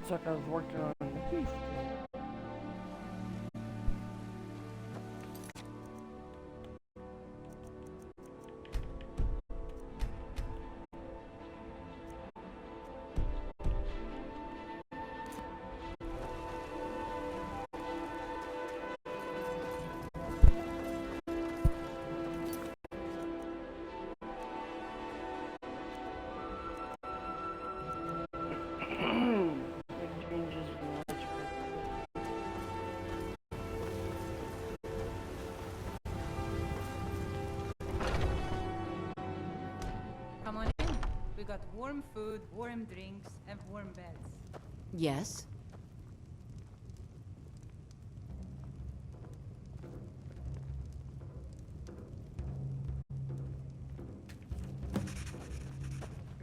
Looks like I was working on the thief. Come on in. We got warm food, warm drinks, and warm beds. Yes?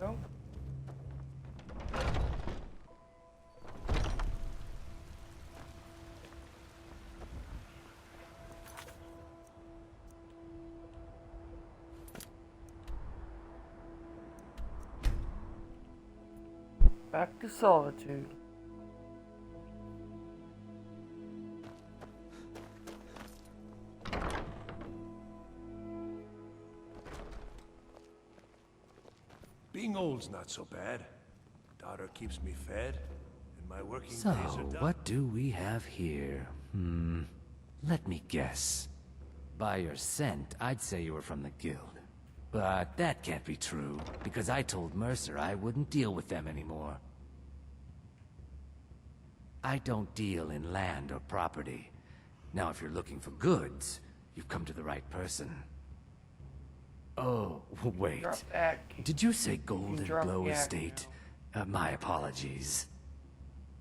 Go. Back to solitude. Being old's not so bad. Daughter keeps me fed, and my working So, days are done. what do we have here? Let me guess. By your scent, I'd say you were from the guild. But that can't be true, because I told Mercer I wouldn't deal with them anymore. I don't deal in land or property. Now, if you're looking for goods, you've come to the right person. Oh, wait. Drop that. Did you say Golden drop Glow the act Estate? My apologies.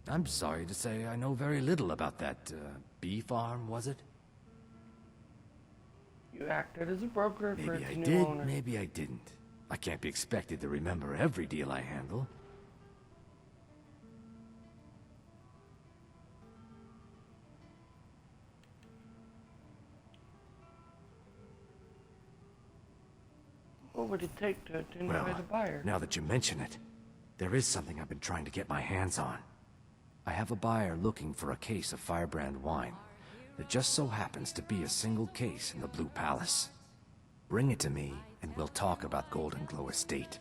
I'm sorry to say I know very little about that, bee farm, was it? You acted as a broker for Maybe its I new did, owner. maybe I didn't. I can't be expected to remember every deal I handle. What would it take to identify the buyer? Now that you mention it, there is something I've been trying to get my hands on. I have a buyer looking for a case of Firebrand wine. There just so happens to be a single case in the Blue Palace. Bring it to me, and we'll talk about Golden Glow Estate.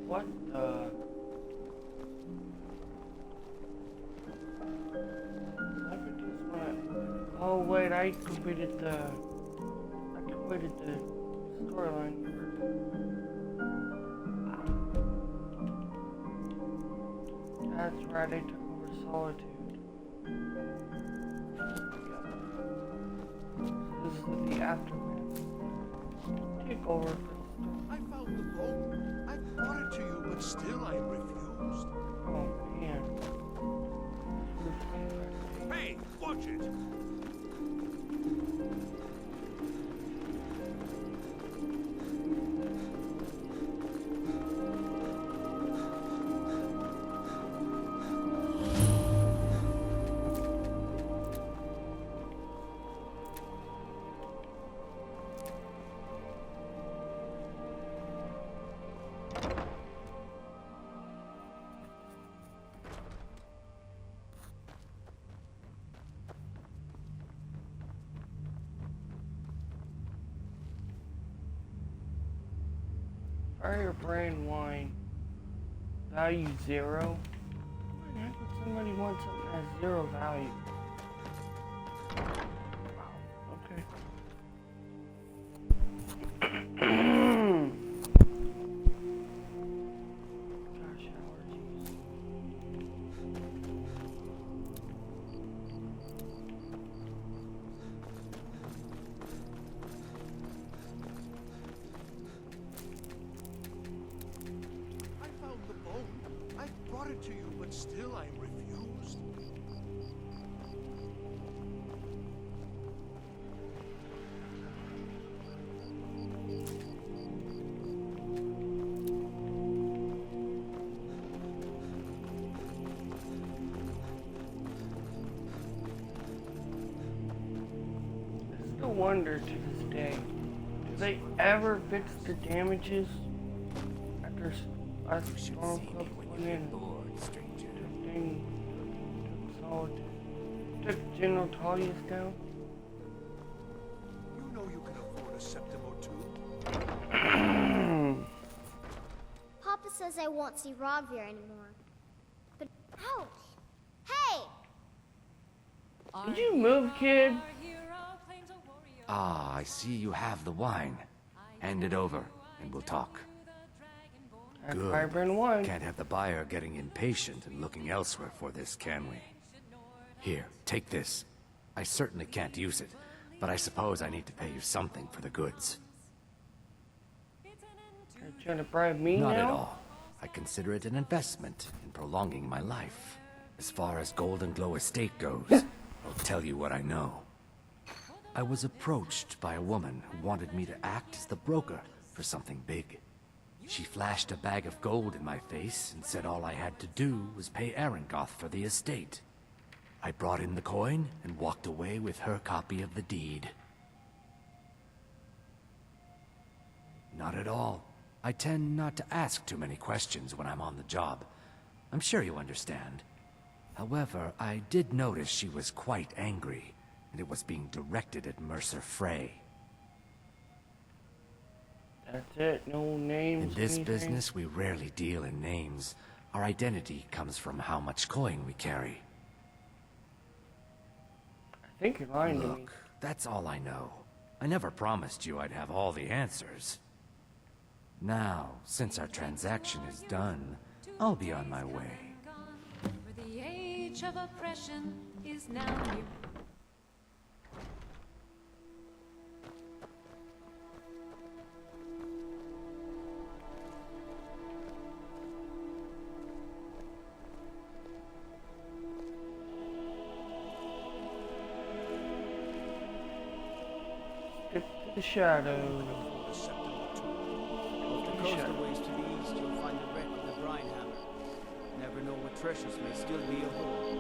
What the? Oh wait, I completed the storyline. That's right, I took over Solitude. This is the aftermath. Take over for the story. I found the boat. I brought it to you, but still I refused. Oh man. Hey, watch it! Firebrand wine. Value 0? Why would somebody want something that has 0 value? Wow, okay. Gosh, allergies. I found the boat. I brought it to you, but still I refused. wonder to this day, do they ever fix the damages after us storm club went in and took General Tullius down? You know you can afford a septim or two. Papa says I won't see Rogvir anymore. But ouch! Hey! Did you move, kid? Ah, I see you have the wine. Hand it over, and we'll talk. That's Good. Firebrand wine. Can't have the buyer getting impatient and looking elsewhere for this, can we? Here, take this. I certainly can't use it, but I suppose I need to pay you something for the goods. Are you trying to bribe me Not now? at all. I consider it an investment in prolonging my life. As far as Golden Glow Estate goes, I'll tell you what I know. I was approached by a woman who wanted me to act as the broker for something big. She flashed a bag of gold in my face and said all I had to do was pay Arangoth for the estate. I brought in the coin and walked away with her copy of the deed. Not at all. I tend not to ask too many questions when I'm on the job. I'm sure you understand. However, I did notice she was quite angry, and it was being directed at Mercer Frey. That's it, no names. In this anything. business, we rarely deal in names. Our identity comes from how much coin we carry. I think you're lying to me. Look, that's all I know. I never promised you I'd have all the answers. Now, since our transaction is done, I'll be on my way. For the age of oppression is now near. Skip to the shadow. A septim or two. Off the coast a ways to the east, you'll find the wreck of the brine hammer. Never know what treasures may still be ahoy.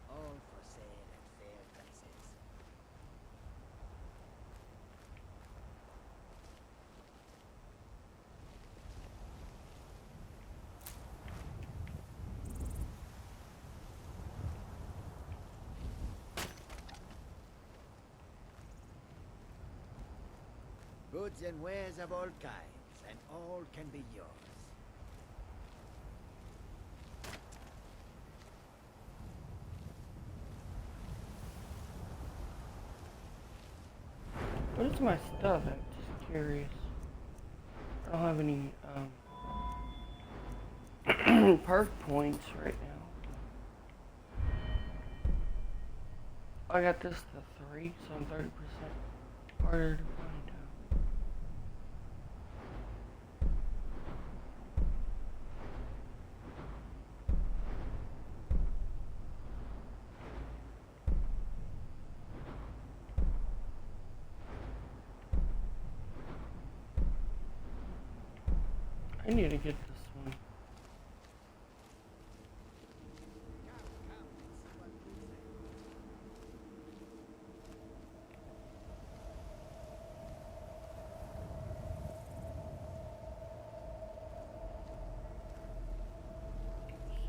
All for sale at fair prices. Goods and wares of all kinds, and all can be yours. What is my stuff? I'm just curious. I don't have any perk points right now. I got this to 3, so I'm 30% harder to find out. I need to get this one.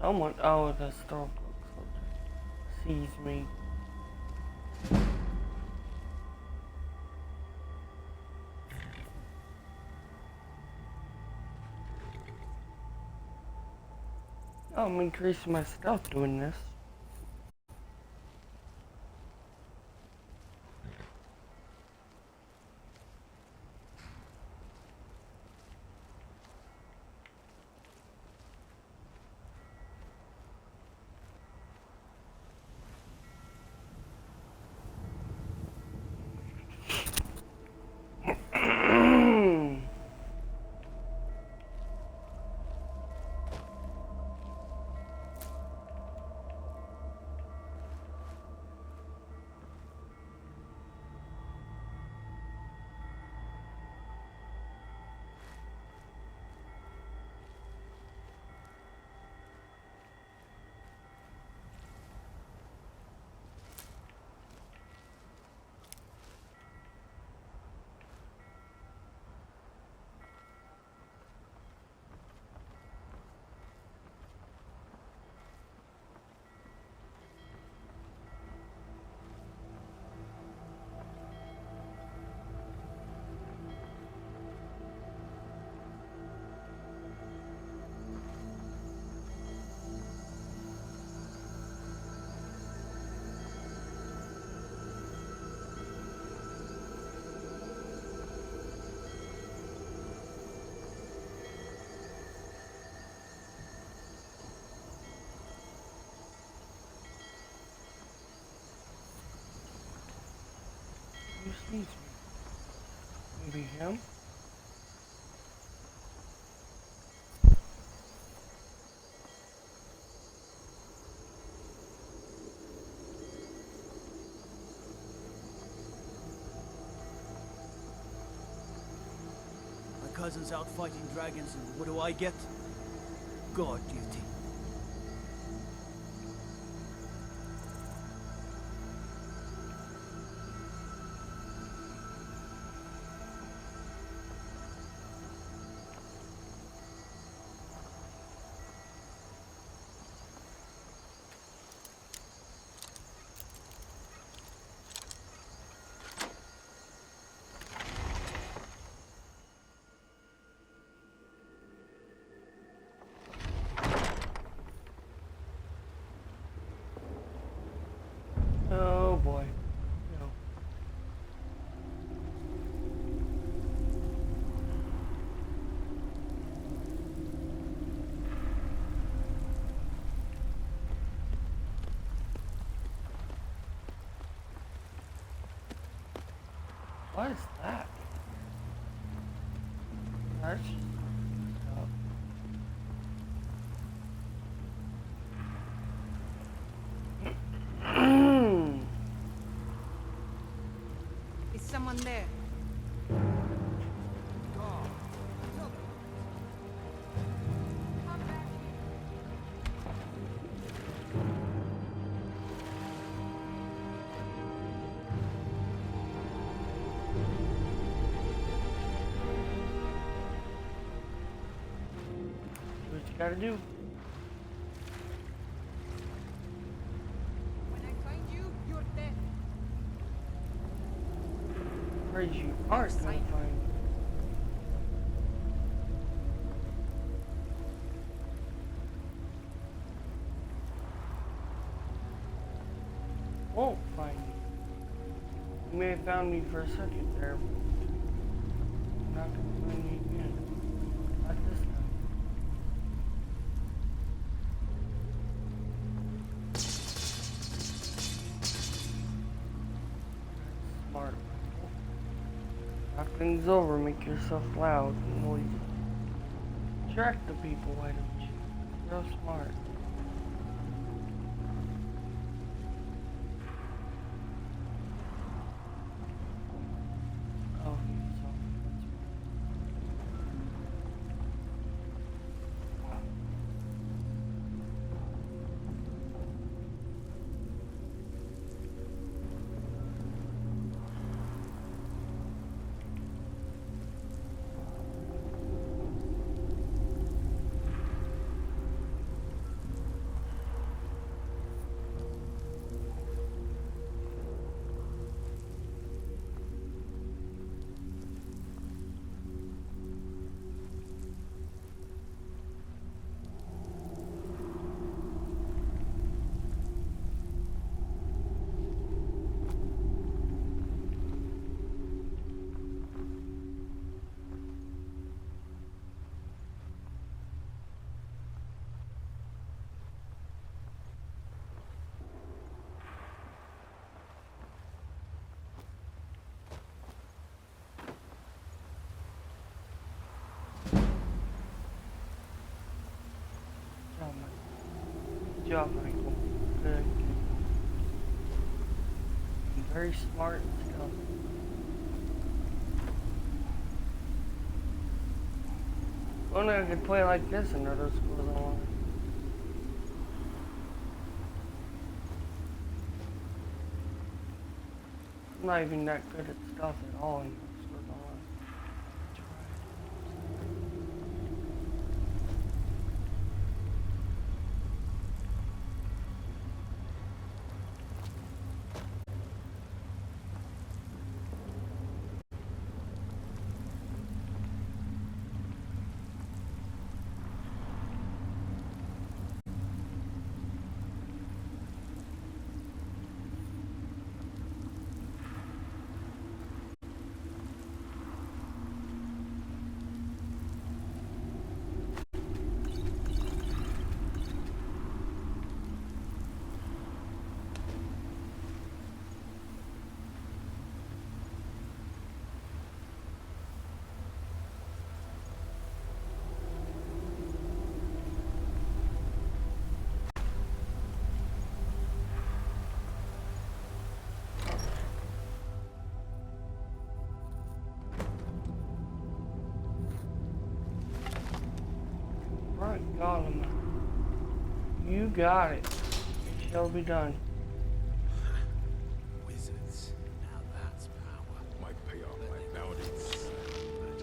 Someone, oh, the historical soldier sees me. Oh, I'm increasing my stealth doing this. Who sees me? Maybe him? My cousin's out fighting dragons, and what do I get? Guard duty. Oh boy. No. What is that? That's just stuff. Is someone there? Do what you gotta do. When I find you, you're dead. Afraid you aren't gonna Sight. find. Won't find you. You may have found me for a second there, but I'm not gonna find you again. Not this time. Smart. Knock things over, make yourself loud and noisy. Attract the people, why don't you? Real smart. Oh, he's so. Good job, Michael. Good. You're very smart and stuff. Only I could play like this and other schools along. I'm not even that good at stuff at all in schools online. Gollum. You got it. It shall be done. Wizards. Now that's power. Might pay off my bounty.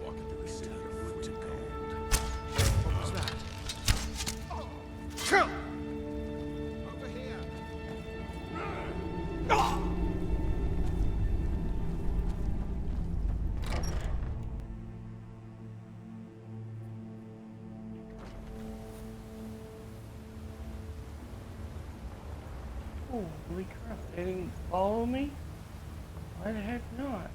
Walking through the city of wood to gold. What was that? Over here. Holy crap, they didn't follow me? Why the heck not?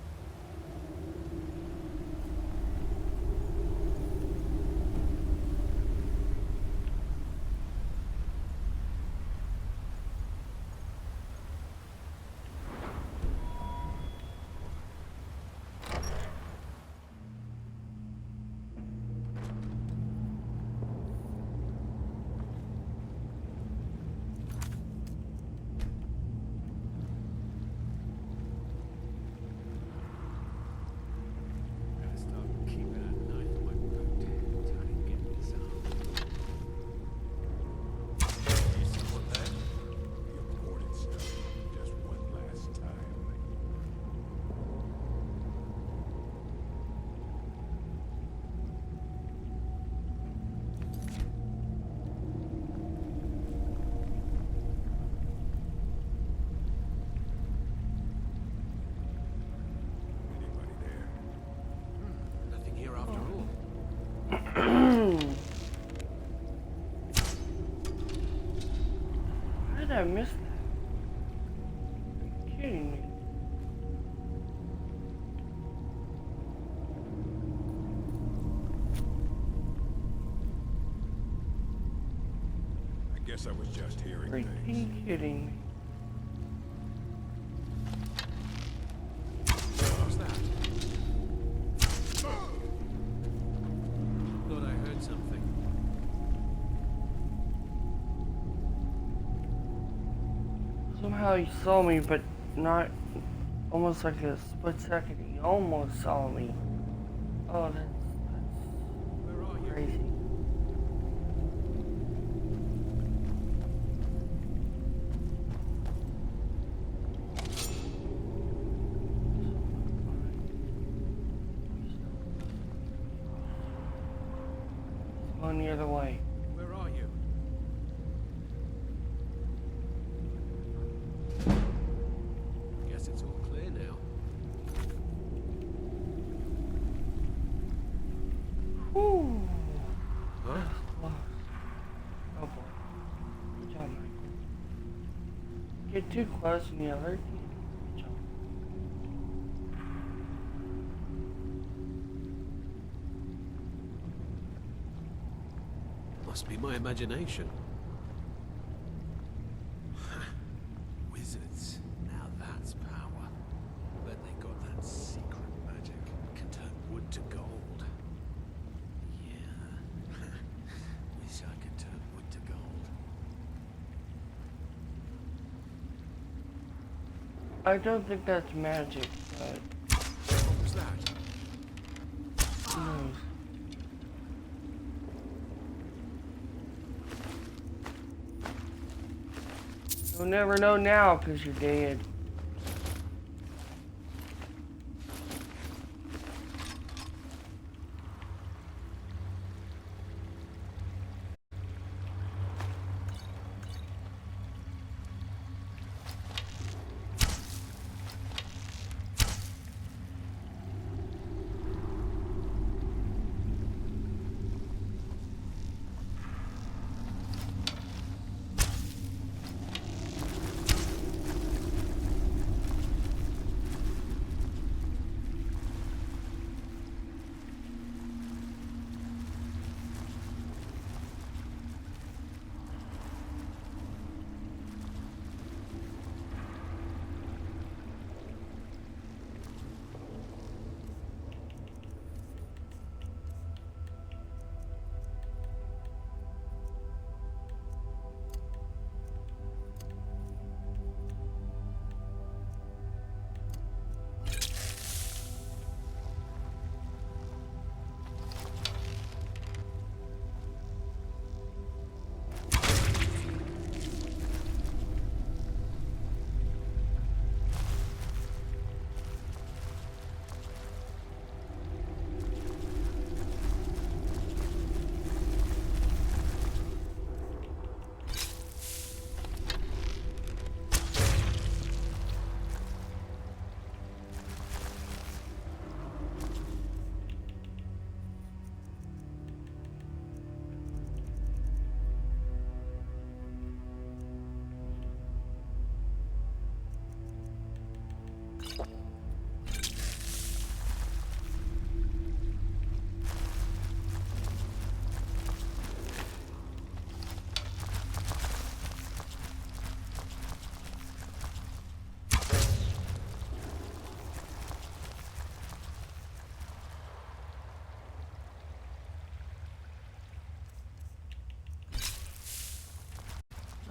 How did I miss that? Are you kidding me? I guess I was just hearing things. Freaking kidding me. What was that? Thought I heard something. Somehow he saw me, but not almost like a split second. He almost saw me. Oh, that's Where are you? crazy. It's going the other way. Where are you? Guess it's all clear now. Whew. Huh? Close. Oh boy. Good job, Michael. Get too close and you alert me. Good job. Must be my imagination. Wizards. Now that's power. Bet they got that secret magic. Can turn wood to gold. Yeah. Wish I could turn wood to gold. I don't think that's magic, but What was that? who knows? You'll never know now because you're dead.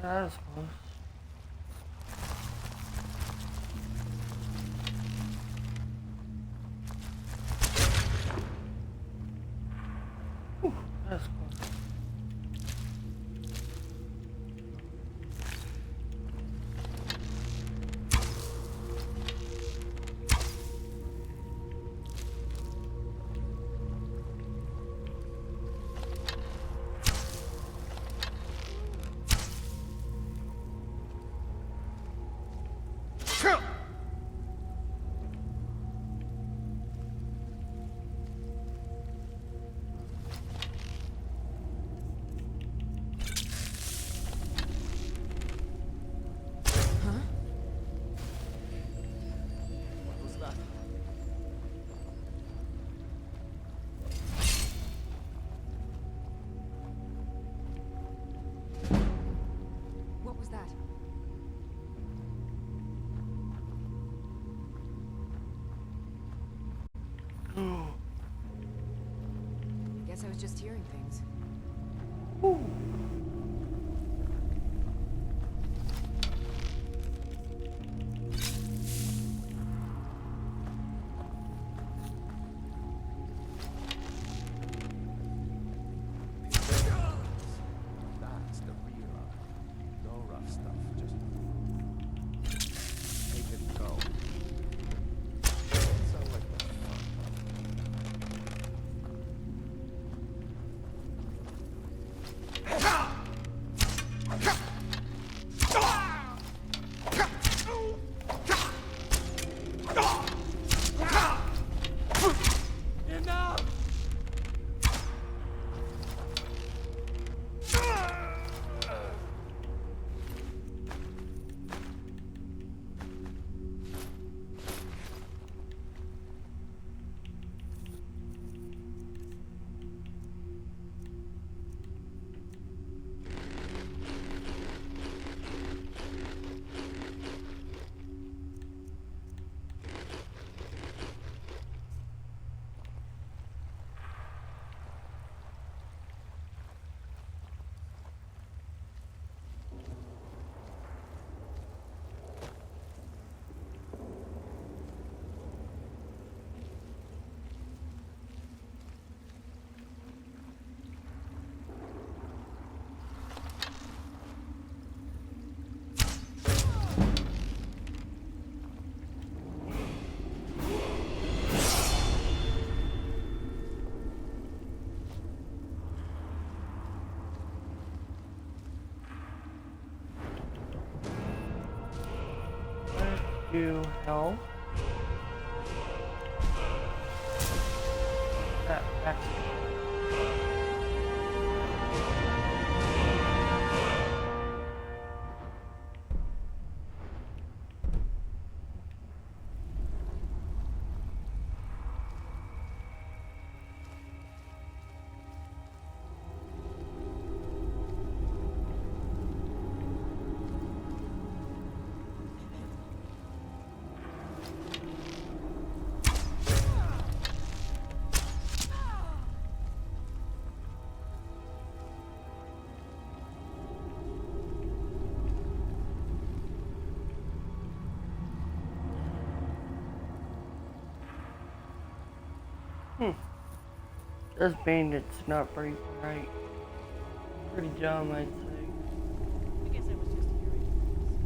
That was close. Whew, that's close. What was that? What was that? I guess I was just hearing things. That's the real art. No rough stuff, just make it go. Sound like the fun. You hell. That back. This bandit's not very bright. Pretty dumb, I'd say. I guess I was just hearing things.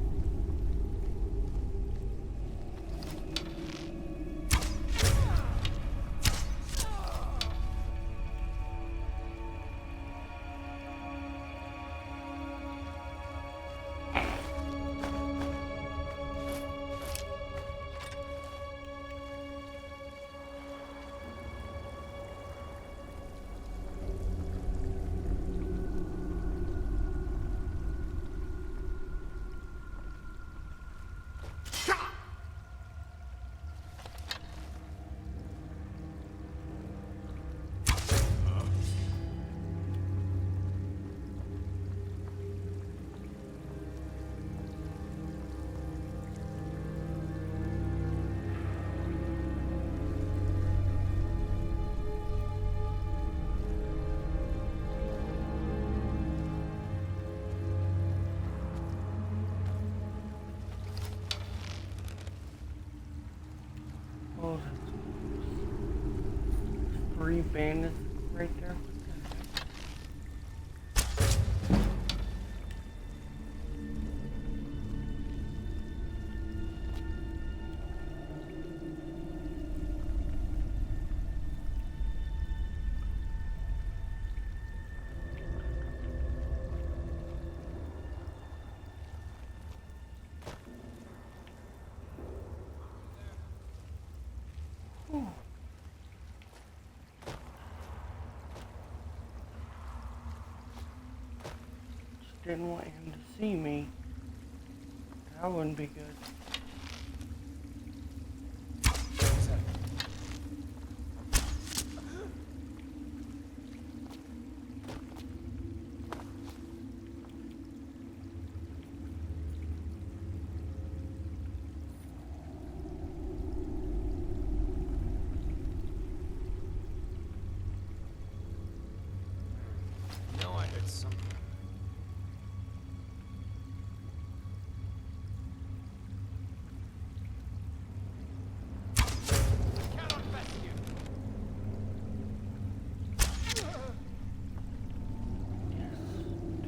Oh, there's 3 bandits right there. Didn't want him to see me. That wouldn't be good. No, I heard something.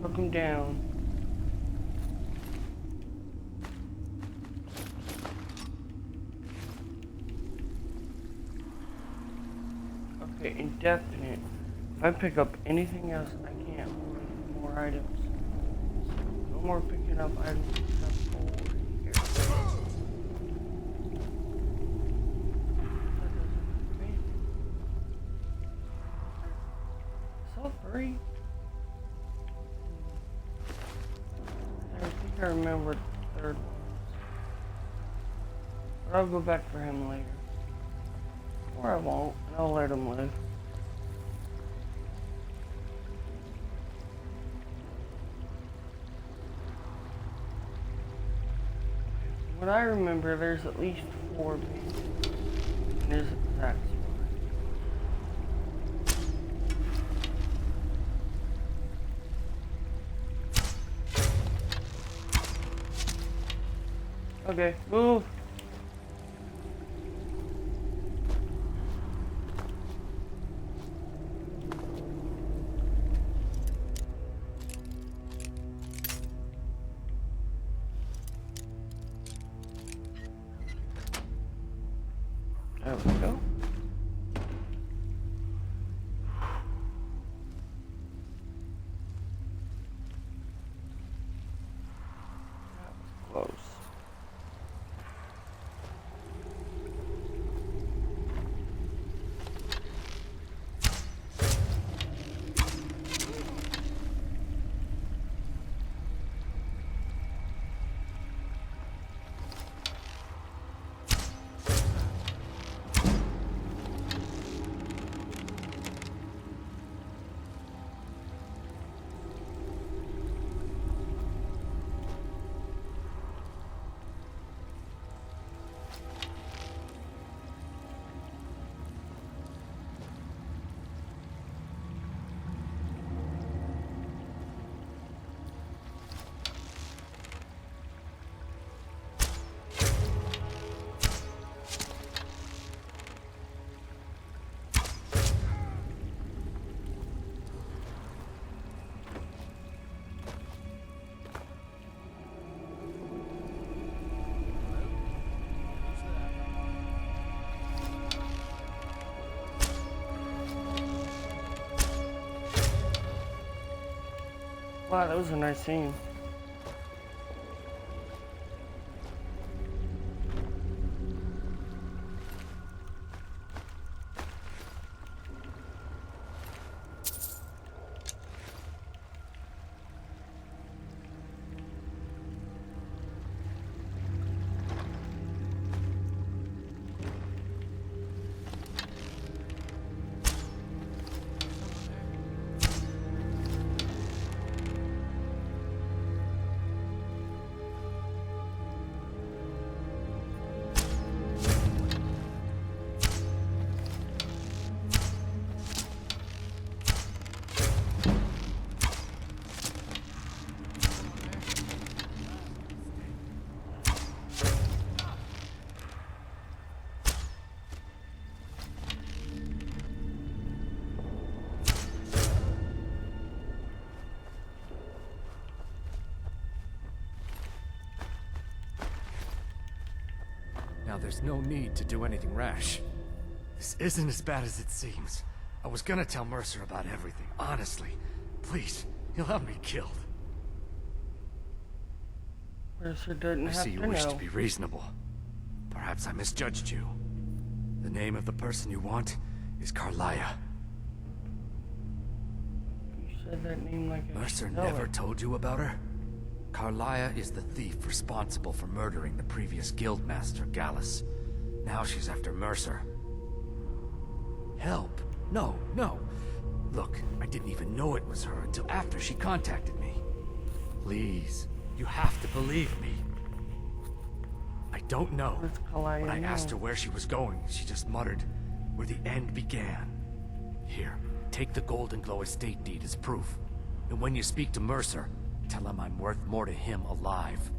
Took him down. Okay, indefinite. If I pick up anything else, I can't hold more items. So no more picking up items except for here. That doesn't make me. So 3. I think I remember the 3rd one. But I'll go back for him later. Or I won't, and I'll let him live. What I remember, there's at least 4 bandits in this exact spot. Okay, move! There we go. That was close. Wow, that was a nice scene. there's no need to do anything rash. This isn't as bad as it seems. I was gonna tell Mercer about everything, honestly. Please, he'll have me killed. Mercer doesn't I have see you to wish know. to be reasonable. Perhaps I misjudged you. The name of the person you want is Carlia. You said that name like I Mercer should know never it. told you about her? Carlia is the thief responsible for murdering the previous guildmaster, Gallus. Now she's after Mercer. Help? No, no. Look, I didn't even know it was her until after she contacted me. Please, you have to believe me. I don't know. What's Carlia When I asked her know? where she was going, she just muttered, "Where the end began." Here, take the Golden Glow estate deed as proof. And when you speak to Mercer, tell him I'm worth more to him alive.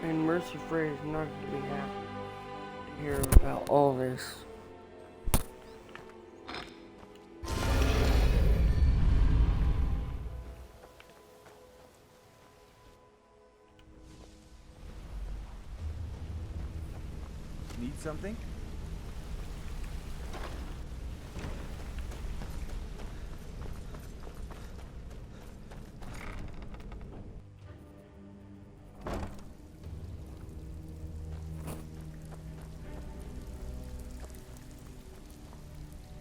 And Mercy Frey is not going to be happy to hear about all this. Need something?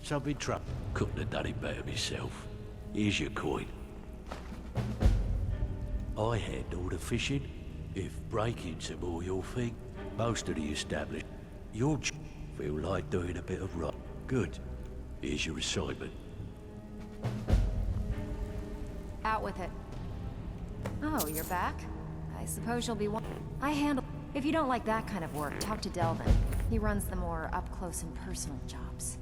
So be trouble. Couldn't have done it better myself. Here's your coin. I handle the fishing. If break-ins are more your thing, most of the established, you'll feel like doing a bit of rock. Good. Here's your assignment. Out with it. Oh, you're back? I suppose you'll be one. I handle. If you don't like that kind of work, talk to Delvin. He runs the more up-close and personal jobs.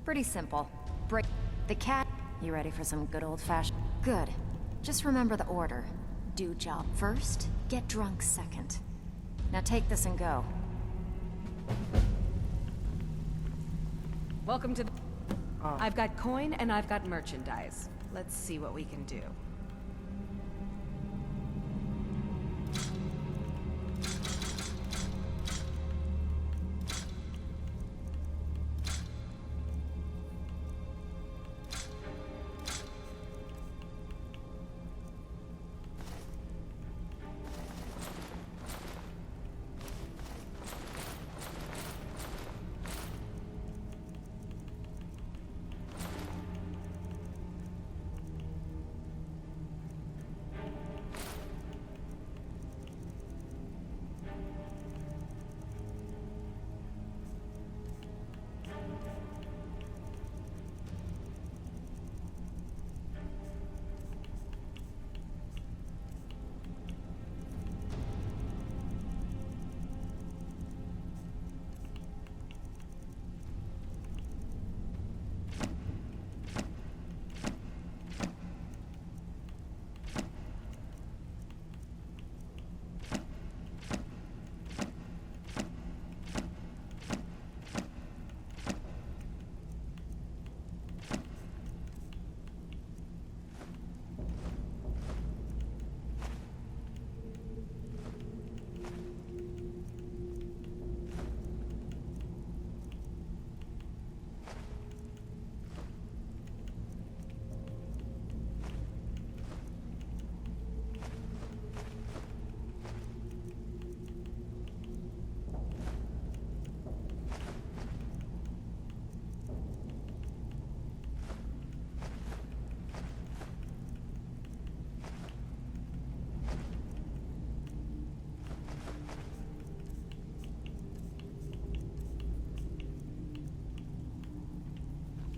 Pretty simple. Break the cat. You ready for some good old-fashioned? Good. Just remember the order. Do job first, get drunk second. Now take this and go. Welcome to the... I've got coin and I've got merchandise. Let's see what we can do.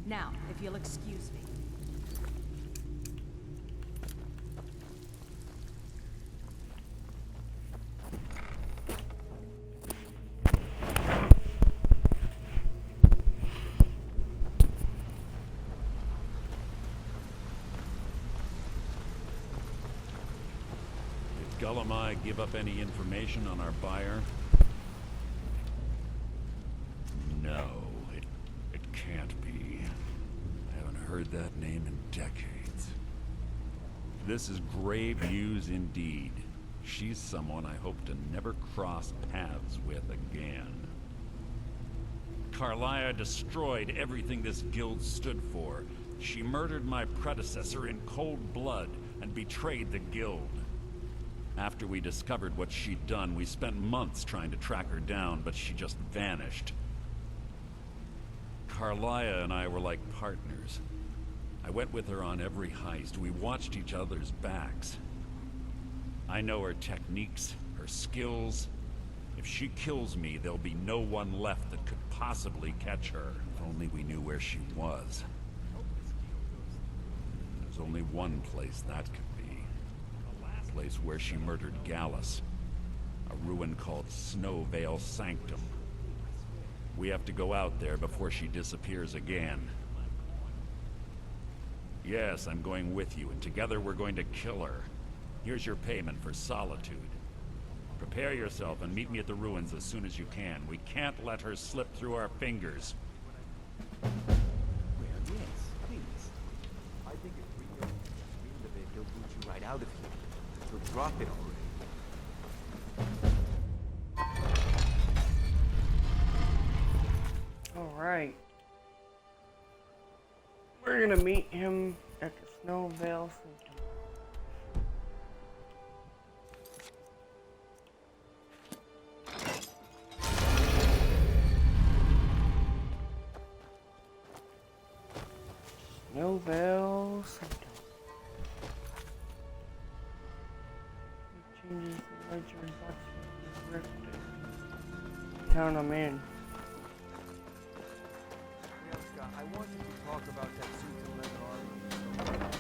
Now, if you'll excuse me. Did Gullumai give up any information on our buyer? No, it can't be. I haven't heard that name in decades. This is grave news indeed. She's someone I hope to never cross paths with again. Carlia destroyed everything this guild stood for. She murdered my predecessor in cold blood and betrayed the guild. After we discovered what she'd done, we spent months trying to track her down, but she just vanished. Carlia and I were like partners. I went with her on every heist. We watched each other's backs. I know her techniques, her skills. If she kills me, there'll be no one left that could possibly catch her. If only we knew where she was. There's only one place that could be. The place where she murdered Gallus. A ruin called Snowvale Sanctum. We have to go out there before she disappears again. Yes, I'm going with you, and together we're going to kill her. Here's your payment for solitude. Prepare yourself and meet me at the ruins as soon as you can. We can't let her slip through our fingers. Well, yes, please. I think if we don't get rid of it, they'll boot you right out of here. They'll drop it already. Alright. We're gonna meet him at the Snowvale Sanctum. Snowvale Sanctum. It changes the ledger and box the town I'm in. Bielska, I wanted to talk about that suit and leather armor.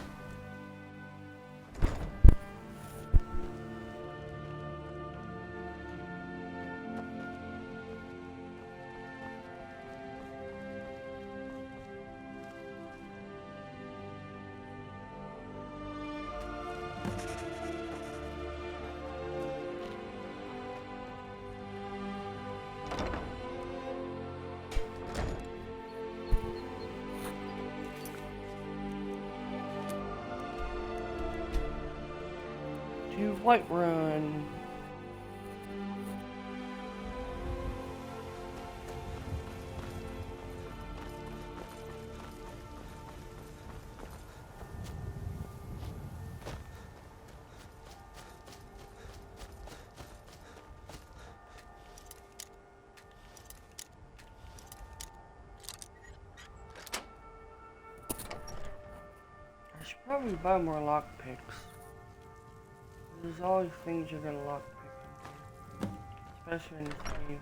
To Whiterun. I should probably buy more lockpicks. There's always things you're gonna lockpick in here, especially in this game.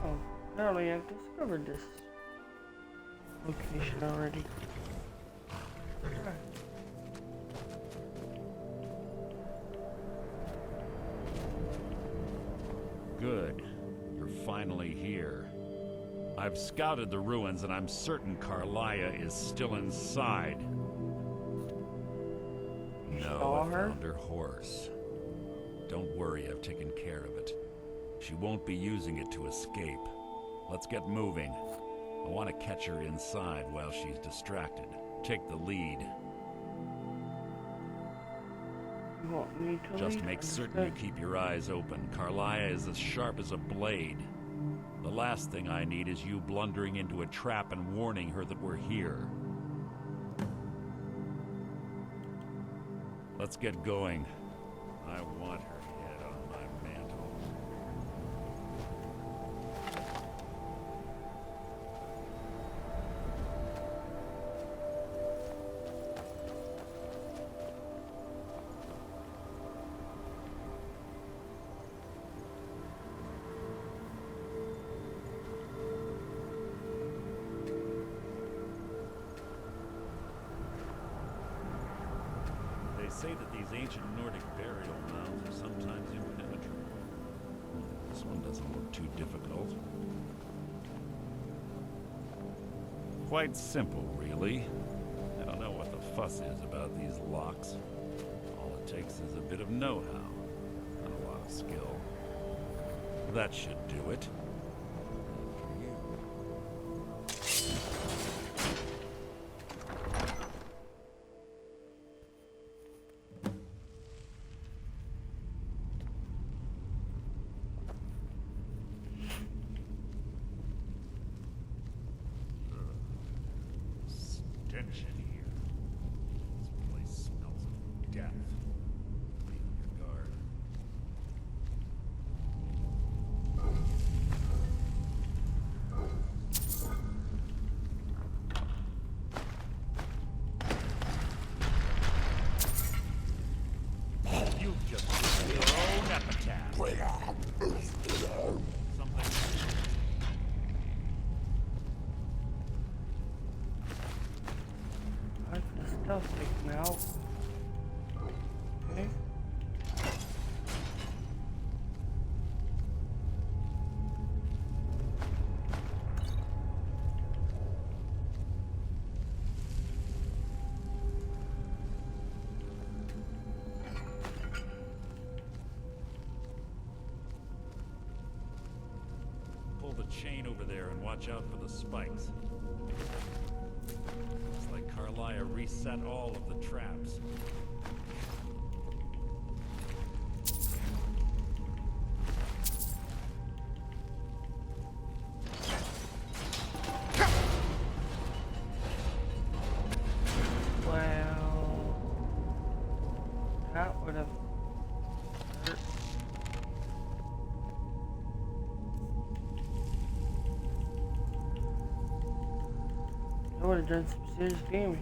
Oh, apparently I've discovered this location already. Alright. Good. You're finally here. I've scouted the ruins and I'm certain Carlia is still inside. You No, saw I her? found her horse. Don't worry, I've taken care of it. She won't be using it to escape. Let's get moving. I want to catch her inside while she's distracted. Take the lead. You want me to Just lead? make certain you keep your eyes open. Carlia is as sharp as a blade. The last thing I need is you blundering into a trap and warning her that we're here. Let's get going. I want her head on my mantle. They say that these ancient Nordic burial mounds are sometimes impenetrable. This one doesn't look too difficult. Quite simple, really. I don't know what the fuss is about these locks. All it takes is a bit of know-how and a lot of skill. That should do it. For you. Stench in here. This place smells of death. Be on your guard. You've just written your own epitaph. Something. I like the stuff taken out. Okay. Pull the chain over there and watch out for the spikes. Looks like Carlia reset all of the traps. Well, that would have hurt. That would have done some serious damage.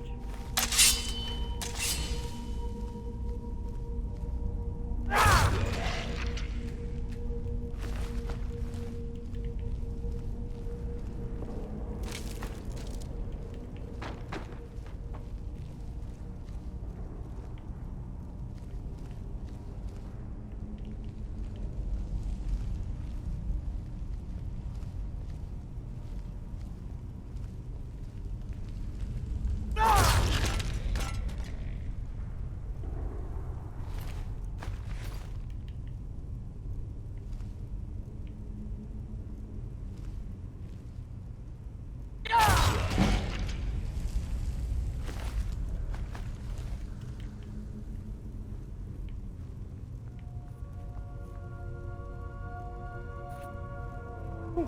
Ouch.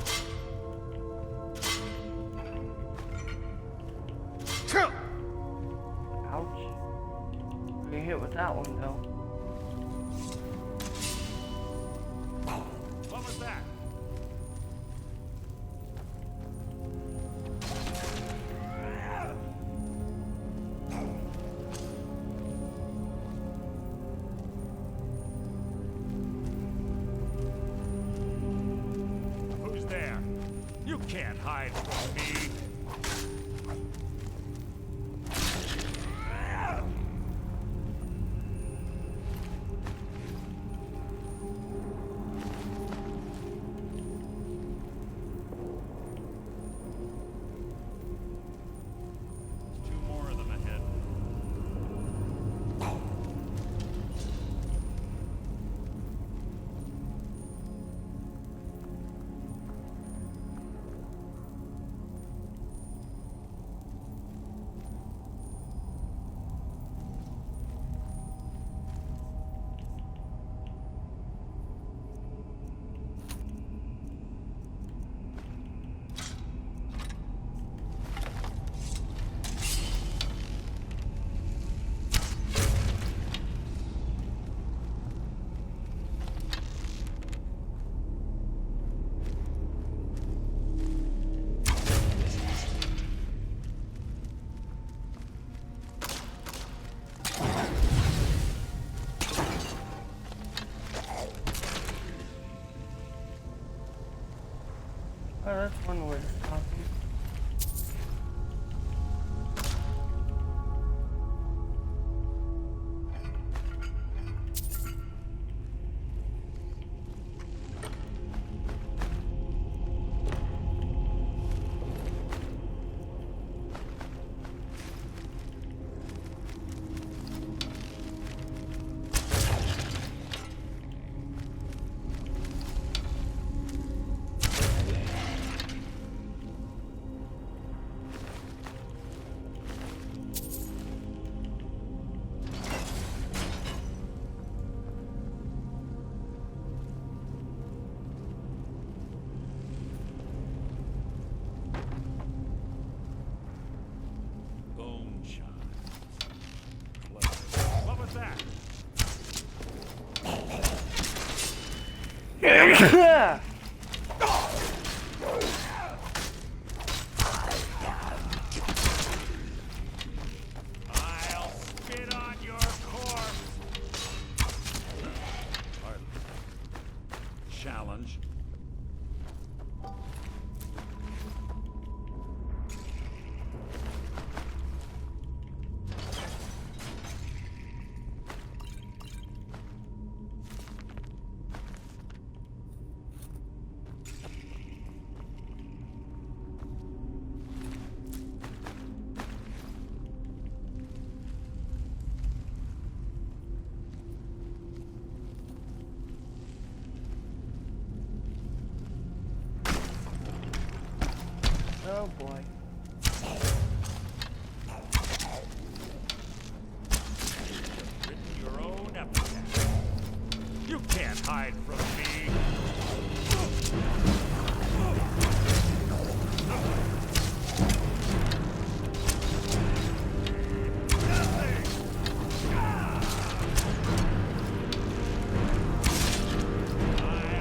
I get hit with that one though. What was that? Who's there? You can't hide from me. Two more of them ahead. Oh, that's one way to stop him. Bone chimes. Clever. What was that? Yeah. I'll spit on your corpse. Hardly. Challenge. Oh boy. Written your own epitaph. You can't hide from me.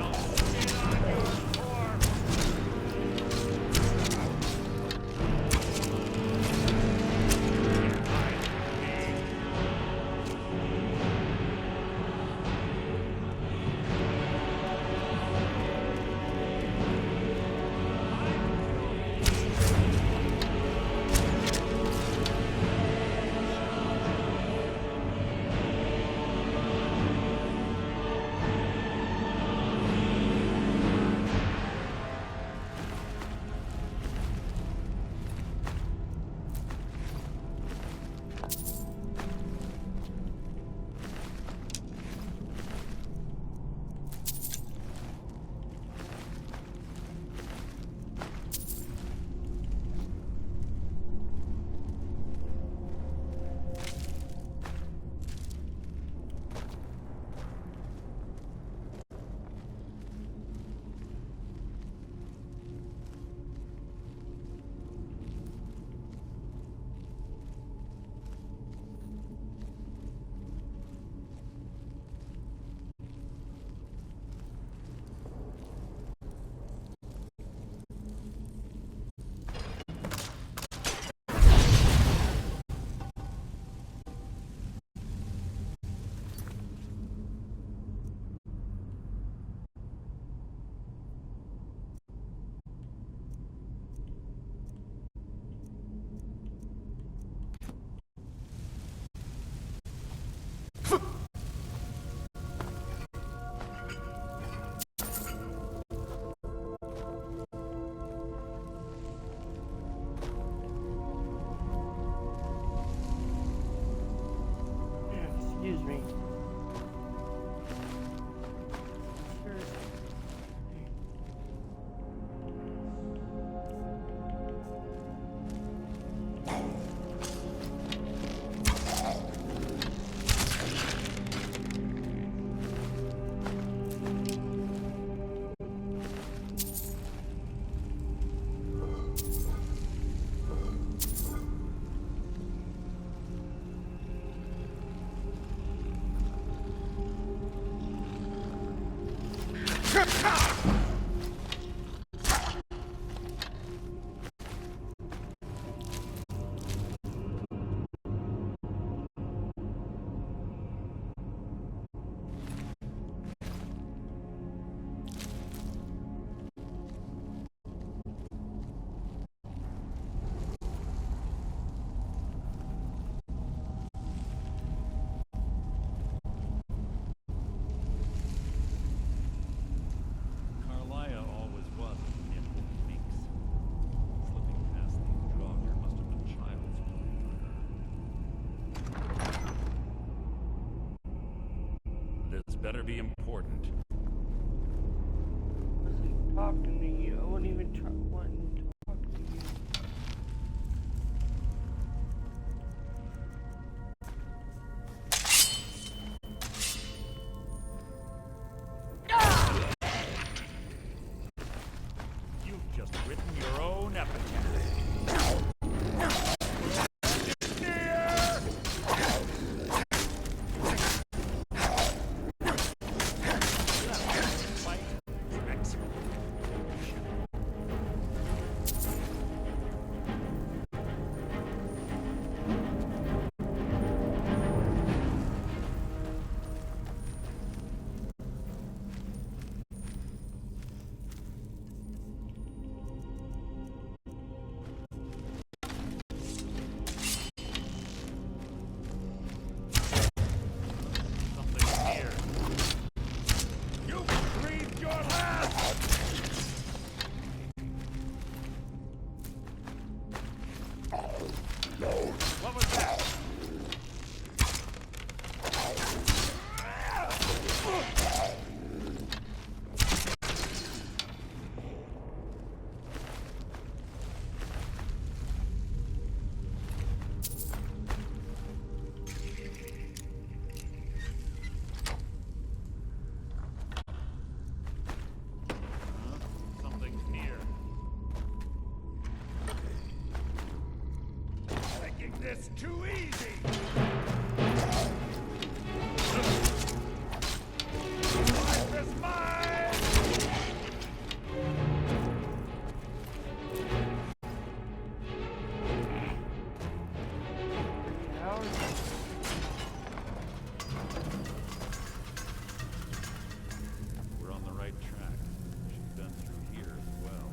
I'll spit on your corpse. Can't hide from me. Carlia always was a nimble minx. Slipping past the Draugr must have been child's play. This better be important. Wasn't talking to you. I wouldn't even try wanting to talk to you. You've just written your own epitaph. Fight. Excellent. Something here. You breathed your last! What was that? Something's here. Making this too easy! Life is mine! How is it? We're on the right track. She's been through here as well.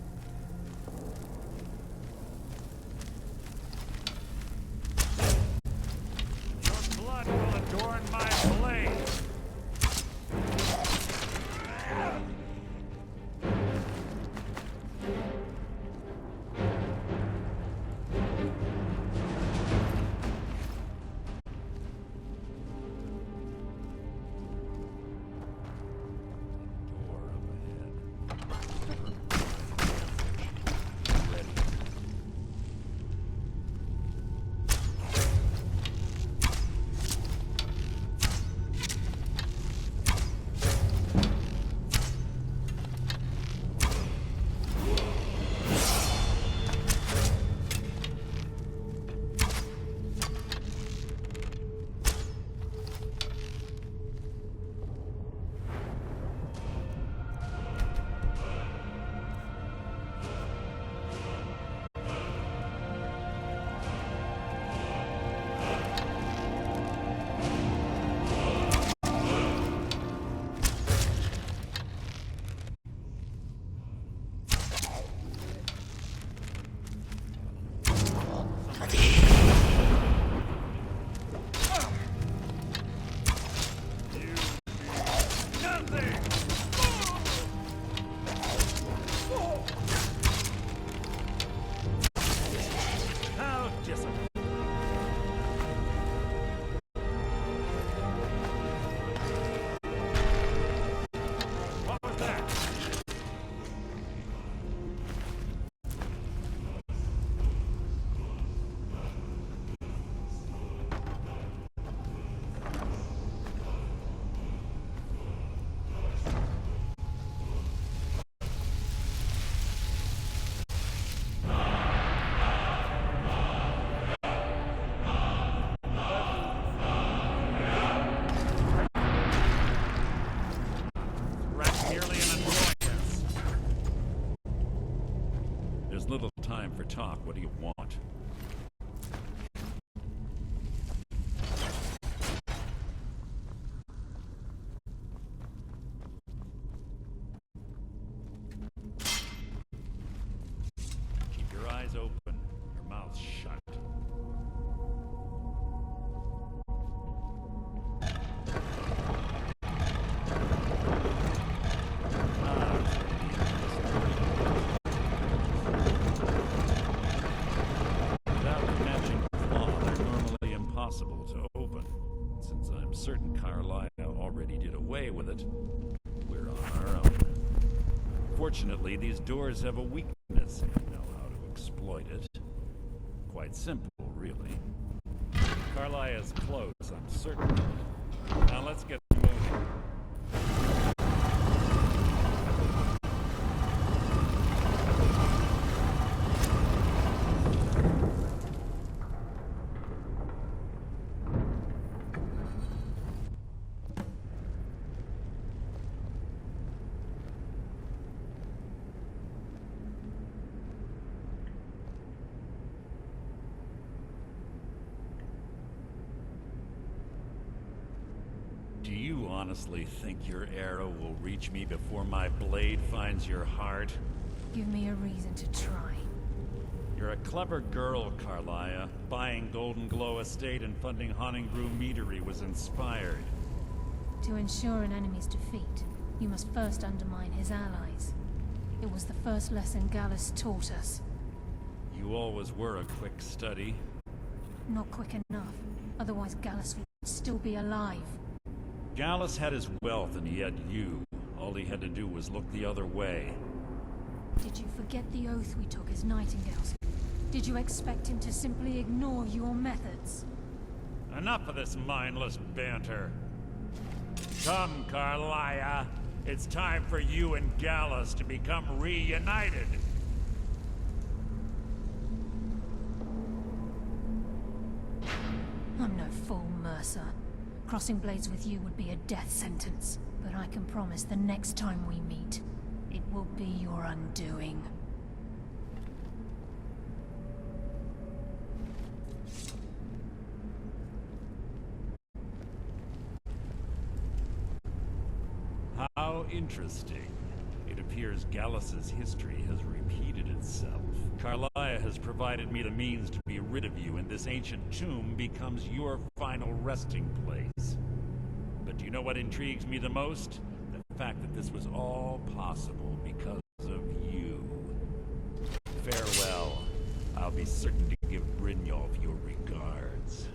time for talk. What do you want? Keep your eyes open, your mouth shut. To open. Since I'm certain Carlisle already did away with it, we're on our own. Fortunately, these doors have a weakness if you know how to exploit it. Quite simple, really. Carlisle is close, I'm certain. Now let's get moving. Do you honestly think your arrow will reach me before my blade finds your heart? Give me a reason to try. You're a clever girl, Carlisle. Buying Golden Glow Estate and funding Honningbrew Meadery was inspired. To ensure an enemy's defeat, you must first undermine his allies. It was the first lesson Gallus taught us. You always were a quick study. Not quick enough, otherwise Gallus would still be alive. Gallus had his wealth and he had you. All he had to do was look the other way. Did you forget the oath we took as Nightingales? Did you expect him to simply ignore your methods? Enough of this mindless banter. Come, Carlisle. It's time for you and Gallus to become reunited. I'm no fool, Mercer. Crossing blades with you would be a death sentence. But I can promise the next time we meet, it will be your undoing. How interesting. It appears Gallus's history has repeated itself. Carlisle has provided me the means to be rid of you, and this ancient tomb becomes your final resting place. But do you know what intrigues me the most? The fact that this was all possible because of you. Farewell. I'll be certain to give Brynjolf your regards.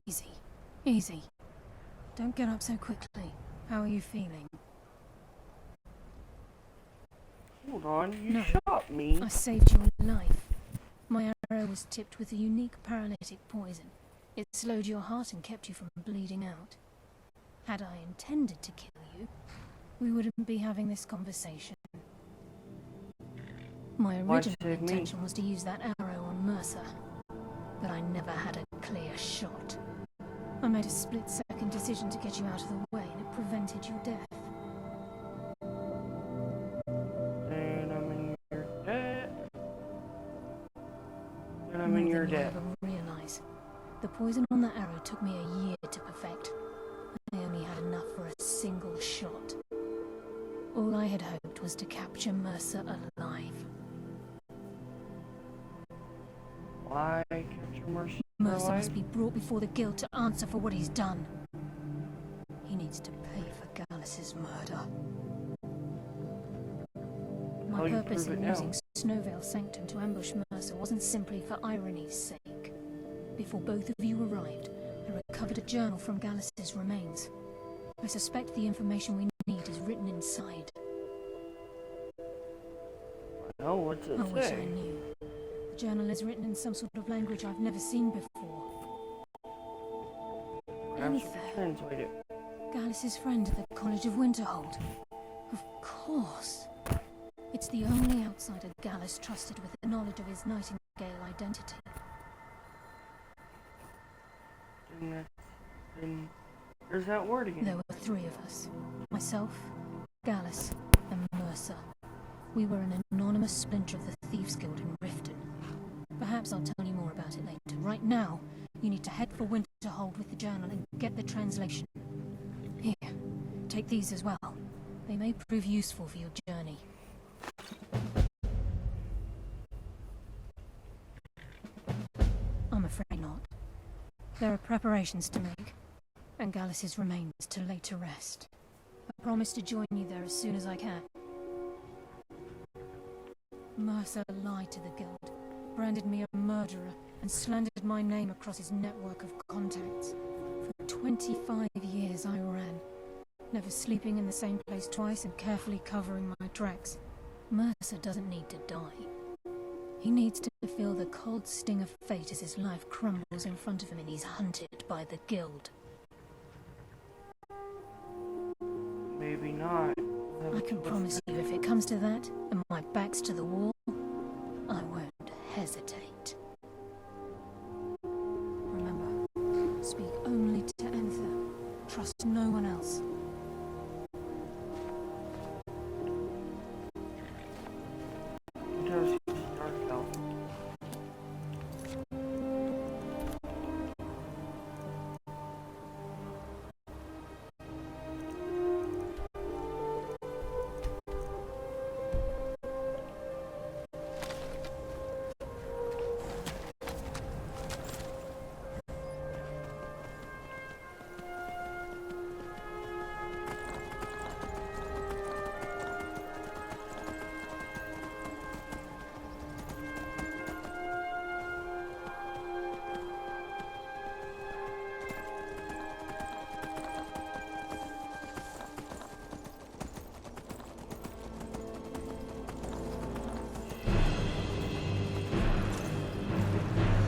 Easy. Easy. Don't get up so quickly. How are you feeling? Hold on, you No. shot me. I saved your life. My arrow was tipped with a unique paralytic poison. It slowed your heart and kept you from bleeding out. Had I intended to kill you, we wouldn't be having this conversation. My Why'd you original save me? intention was to use that arrow on Mercer, but I never had a clear shot. I made a split-second decision to get you out of the way, and it prevented your death. And I'm in your debt. And I'm in More your than you'll debt. ever realize. The poison on that arrow took me a year to perfect. I only had enough for a single shot. All I had hoped was to capture Mercer alive. Why capture Mercer Mercer alive? must be brought before the guild to answer for what he's done. He needs to pay for Gallus's murder. How My do you purpose prove in it now? using Snowvale Sanctum to ambush Mercer wasn't simply for irony's sake. Before both of you arrived, I recovered a journal from Gallus's remains. I suspect the information we need is written inside. Oh, what's it I wish I say? knew. The journal is written in some sort of language I've never seen before. Perhaps you can Aether, translate it. Gallus' friend at the College of Winterhold. Of course. It's the only outsider Gallus trusted with the knowledge of his Nightingale identity. Then there's that word again. There were three of us. Myself, Gallus, and Mercer. We were an anonymous splinter of the Thieves Guild in Riften. Perhaps I'll tell you more about it later. Right now, you need to head for Winterhold with the journal and get the translation. Here, take these as well. They may prove useful for your journey. I'm afraid not. There are preparations to make, and Gallus' remains to lay to rest. I promise to join you there as soon as I can. Mercer lied to the guild, branded me a murderer, and slandered my name across his network of contacts. For 25 years I ran, never sleeping in the same place twice and carefully covering my tracks. Mercer doesn't need to die. He needs to feel the cold sting of fate as his life crumbles in front of him and he's hunted by the guild. Maybe not. I can promise you, if it comes to that, and my back's to the wall, I won't hesitate. Remember, speak only to Anther. Trust no one else. Who does use Dark Elf?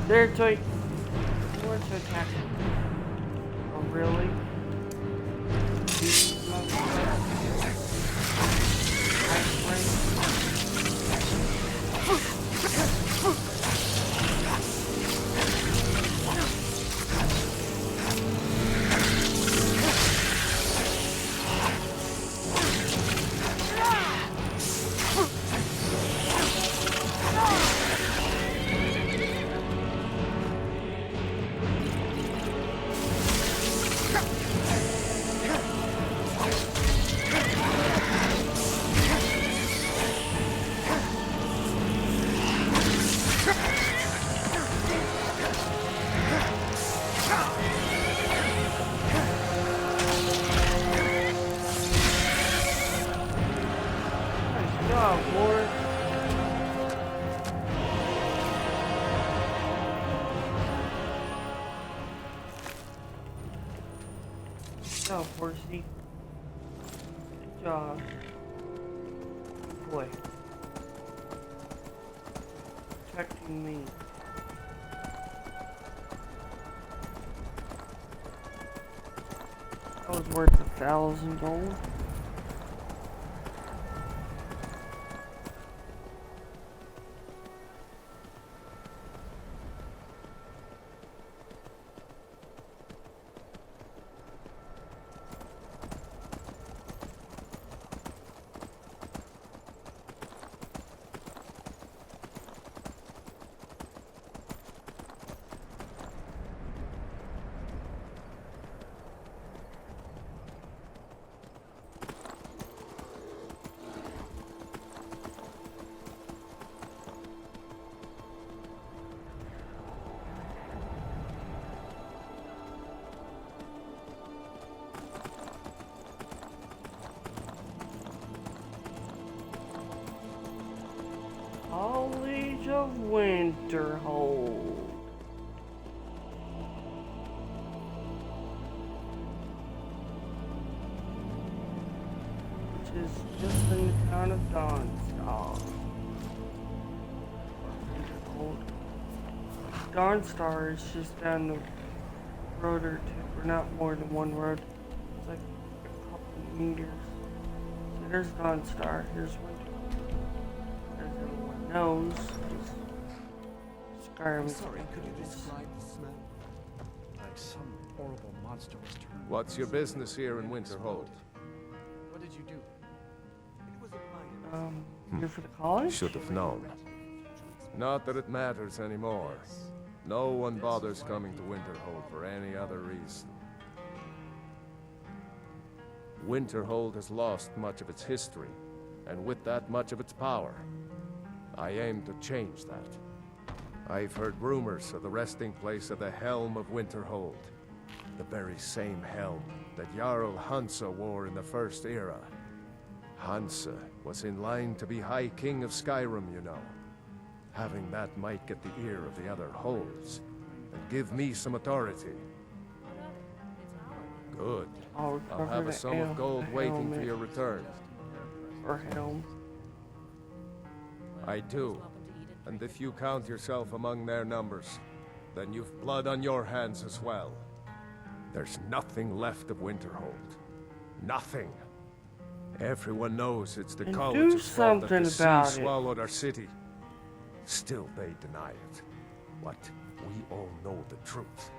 There, Toy. What's to attack him? Oh, really? These motherfuckers. Ice Good job, horsey. Good job. Good boy. Protecting me. That was worth 1,000 gold. College of Winterhold. Which is just in the town of Dawnstall. Winterhold. Dawnstar is just down the road or two, or not more than one road. It's like a couple meters. So there's Dawnstar, here's Winter. As everyone knows, Skyrim is Sorry, could you describe the smell? Like some horrible monster was turned. What's your business here in Winterhold? What did you do? It was a minor. here for the college? Should have known. Not that it matters anymore. No one bothers coming to Winterhold for any other reason. Winterhold has lost much of its history, and with that, much of its power. I aim to change that. I've heard rumors of the resting place of the Helm of Winterhold. The very same helm that Jarl Hansa wore in the First Era. Hansa was in line to be High King of Skyrim, you know. Having that might get the ear of the other holds, and give me some authority. Good. I'll I'll have a sum of gold waiting for your return. Or helm. I do. And if you count yourself among their numbers, then you've blood on your hands as well. There's nothing left of Winterhold. Nothing. Everyone knows it's the And college's do fault that something the sea about it. swallowed our city. Still they deny it. But we all know the truth.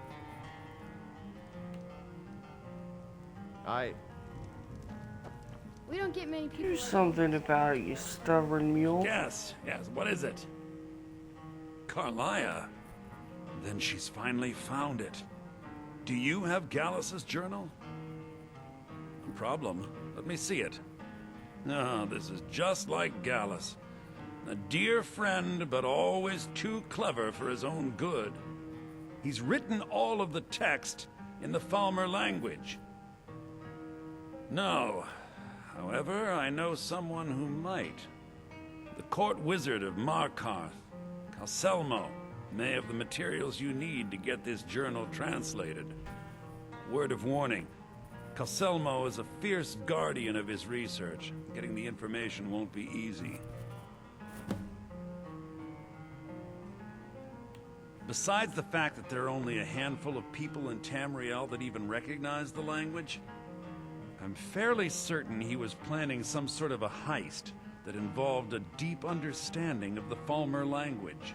We don't get many people. Do something about it, you stubborn mule. Yes, what is it? Carlia? Then she's finally found it. Do you have Gallus's journal? No problem. Let me see it. No, this is just like Gallus. A dear friend, but always too clever for his own good. He's written all of the text in the Falmer language. No. However, I know someone who might. The court wizard of Markarth, Calselmo, may have the materials you need to get this journal translated. Word of warning, Calselmo is a fierce guardian of his research. Getting the information won't be easy. Besides the fact that there are only a handful of people in Tamriel that even recognize the language, I'm fairly certain he was planning some sort of a heist that involved a deep understanding of the Falmer language.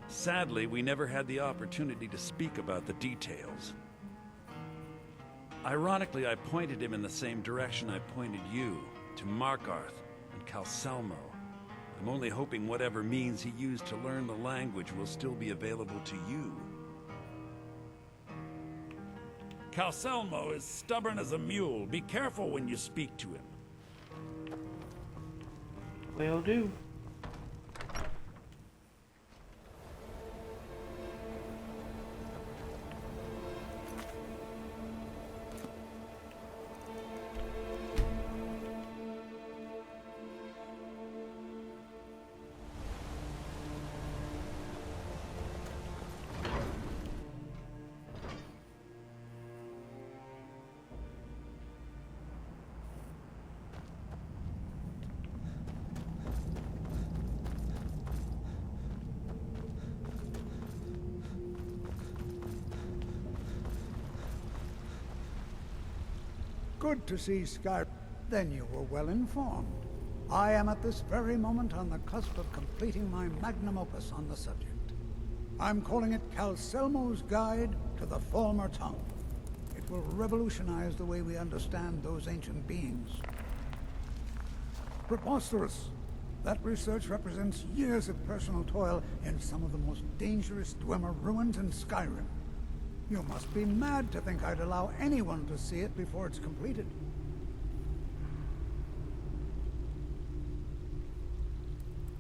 Sadly, we never had the opportunity to speak about the details. Ironically, I pointed him in the same direction I pointed you, to Markarth and Calselmo. I'm only hoping whatever means he used to learn the language will still be available to you. Calselmo is stubborn as a mule. Be careful when you speak to him. Will do. Good to see Skyrim. Then you were well informed. I am at this very moment on the cusp of completing my magnum opus on the subject. I'm calling it Calselmo's Guide to the Falmer Tongue. It will revolutionize the way we understand those ancient beings. Preposterous! That research represents years of personal toil in some of the most dangerous Dwemer ruins in Skyrim. You must be mad to think I'd allow anyone to see it before it's completed.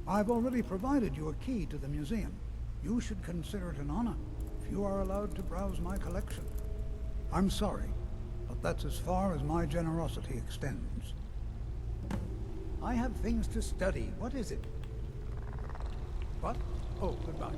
I've already provided you a key to the museum. You should consider it an honor if you are allowed to browse my collection. I'm sorry, but that's as far as my generosity extends. I have things to study. What is it? What? Oh, goodbye.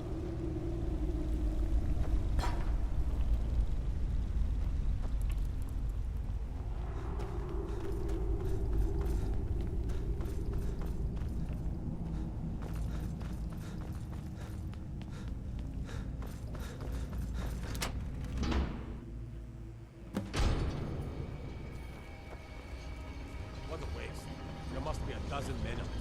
dozen men up there.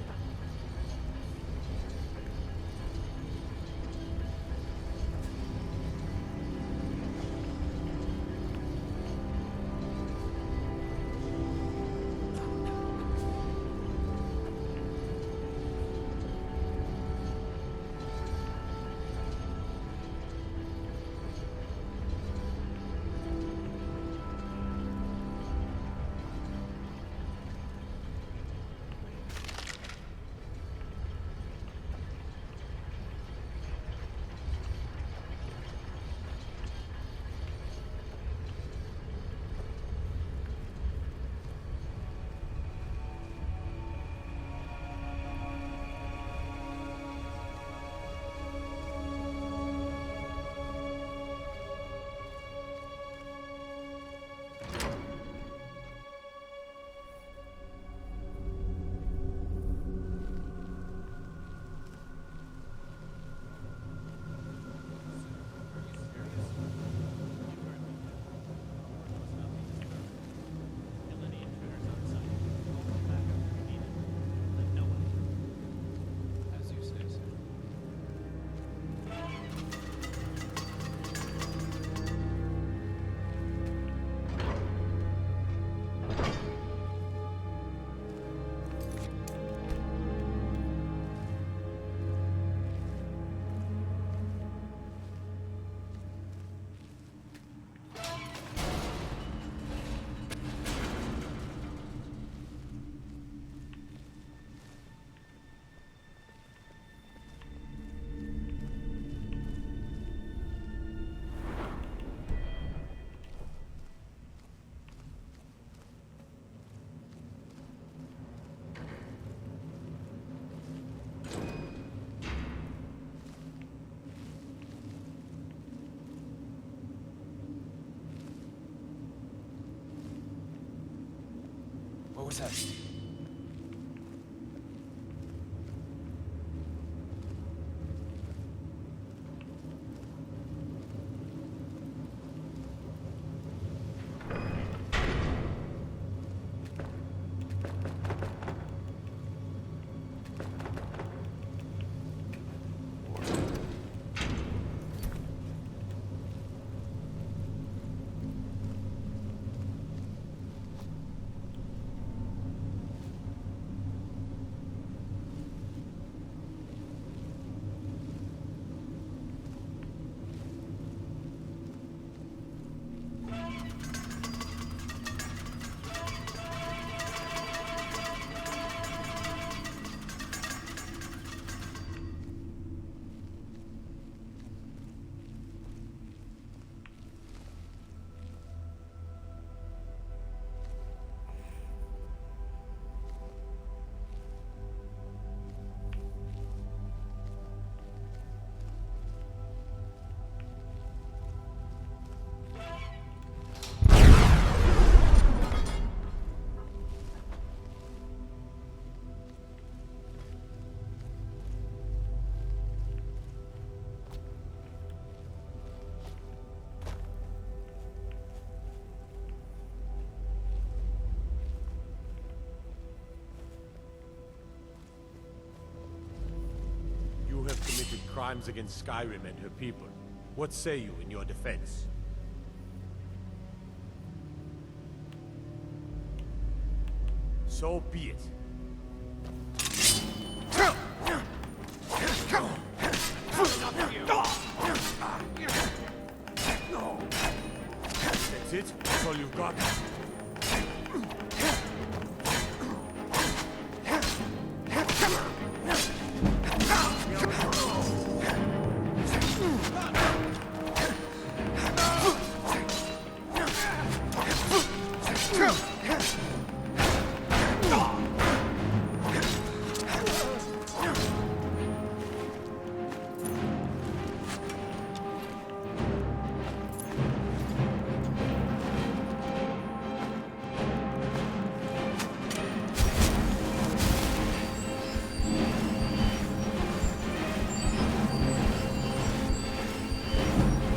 What was that? You have committed crimes against Skyrim and her people. What say you in your defense? So be it. That's it? That's all you've got?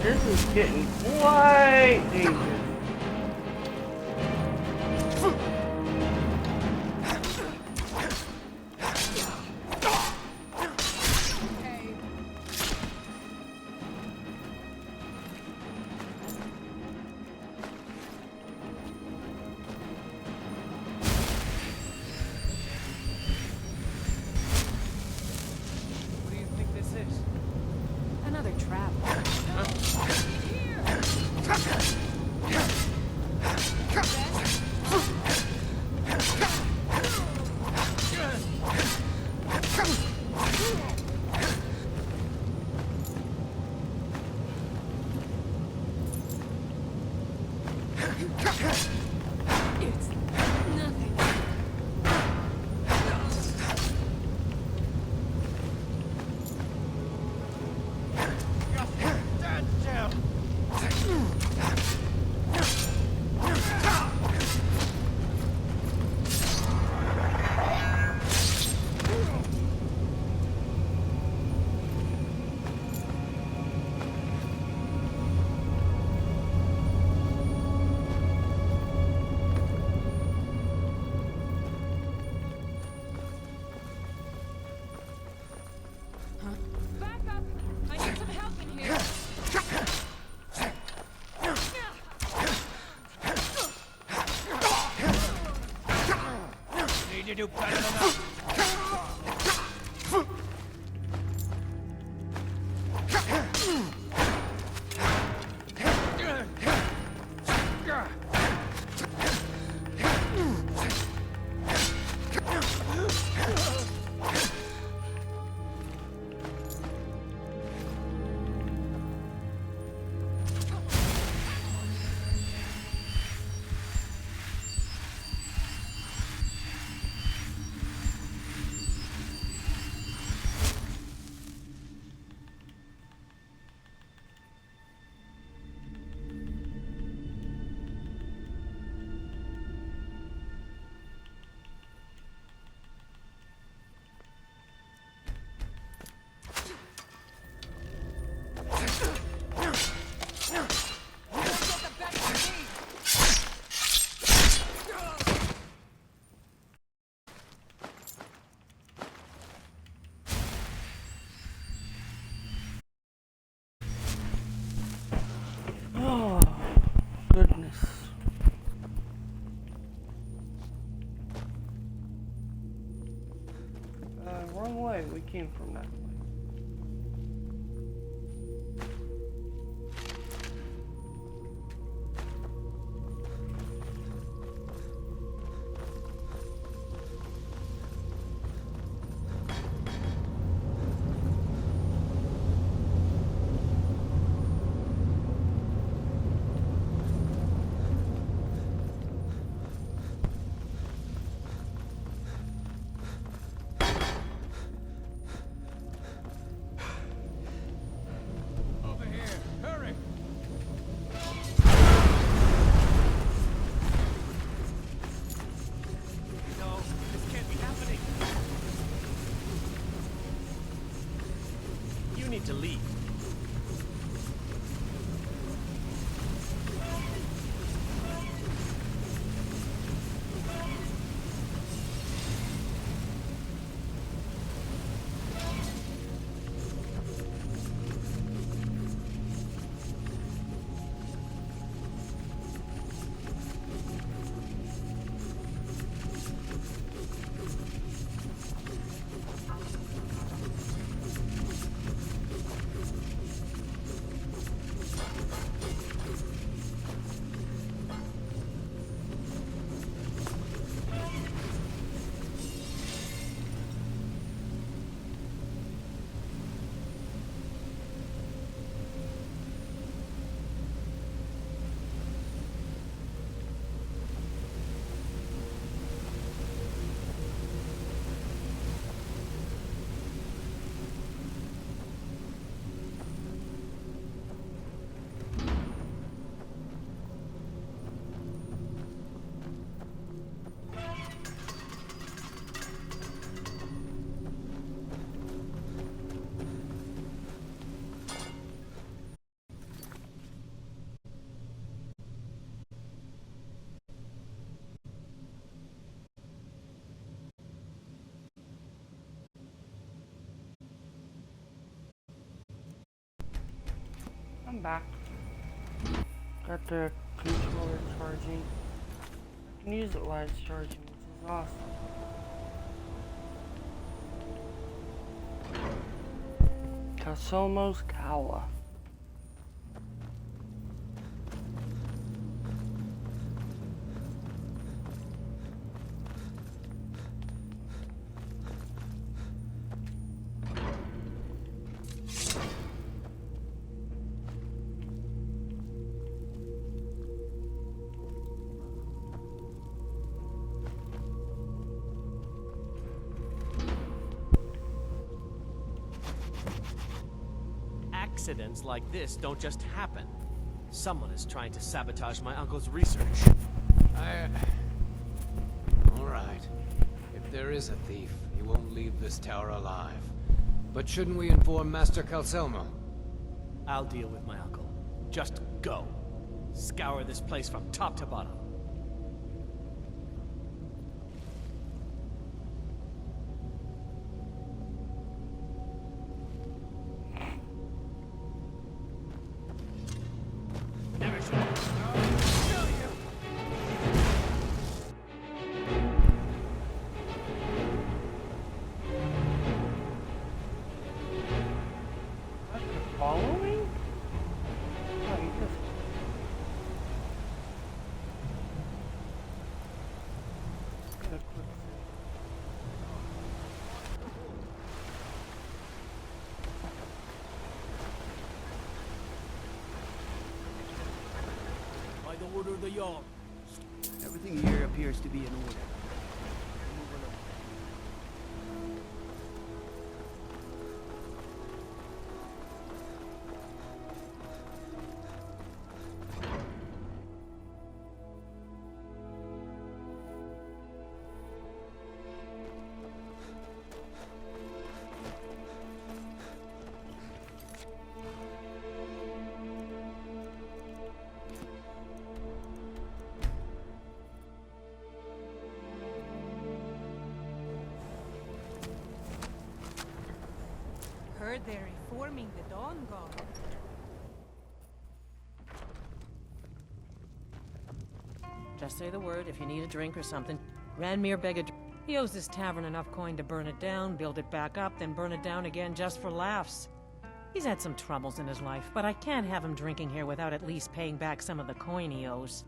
This is getting quite dangerous. another trap. It's nothing. Back up! I need some help in here. Need to do better than that. Oh, goodness. Wrong way. We came from that way. To leave. I'm back. Got the controller charging. I can use it while it's charging, which is awesome. Casomo's Kawa. Accidents like this don't just happen. Someone is trying to sabotage my uncle's research. All right. If there is a thief, he won't leave this tower alive. But shouldn't we inform Master Calcelmo? I'll deal with my uncle. Just go. Scour this place from top to bottom. Following? By the order of the Yard. Everything here appears to be in order. Heard they're reforming the Dawn Guard. Just say the word if you need a drink or something. Ranmir beg a drink. He owes this tavern enough coin to burn it down, build it back up, then burn it down again just for laughs. He's had some troubles in his life, but I can't have him drinking here without at least paying back some of the coin he owes.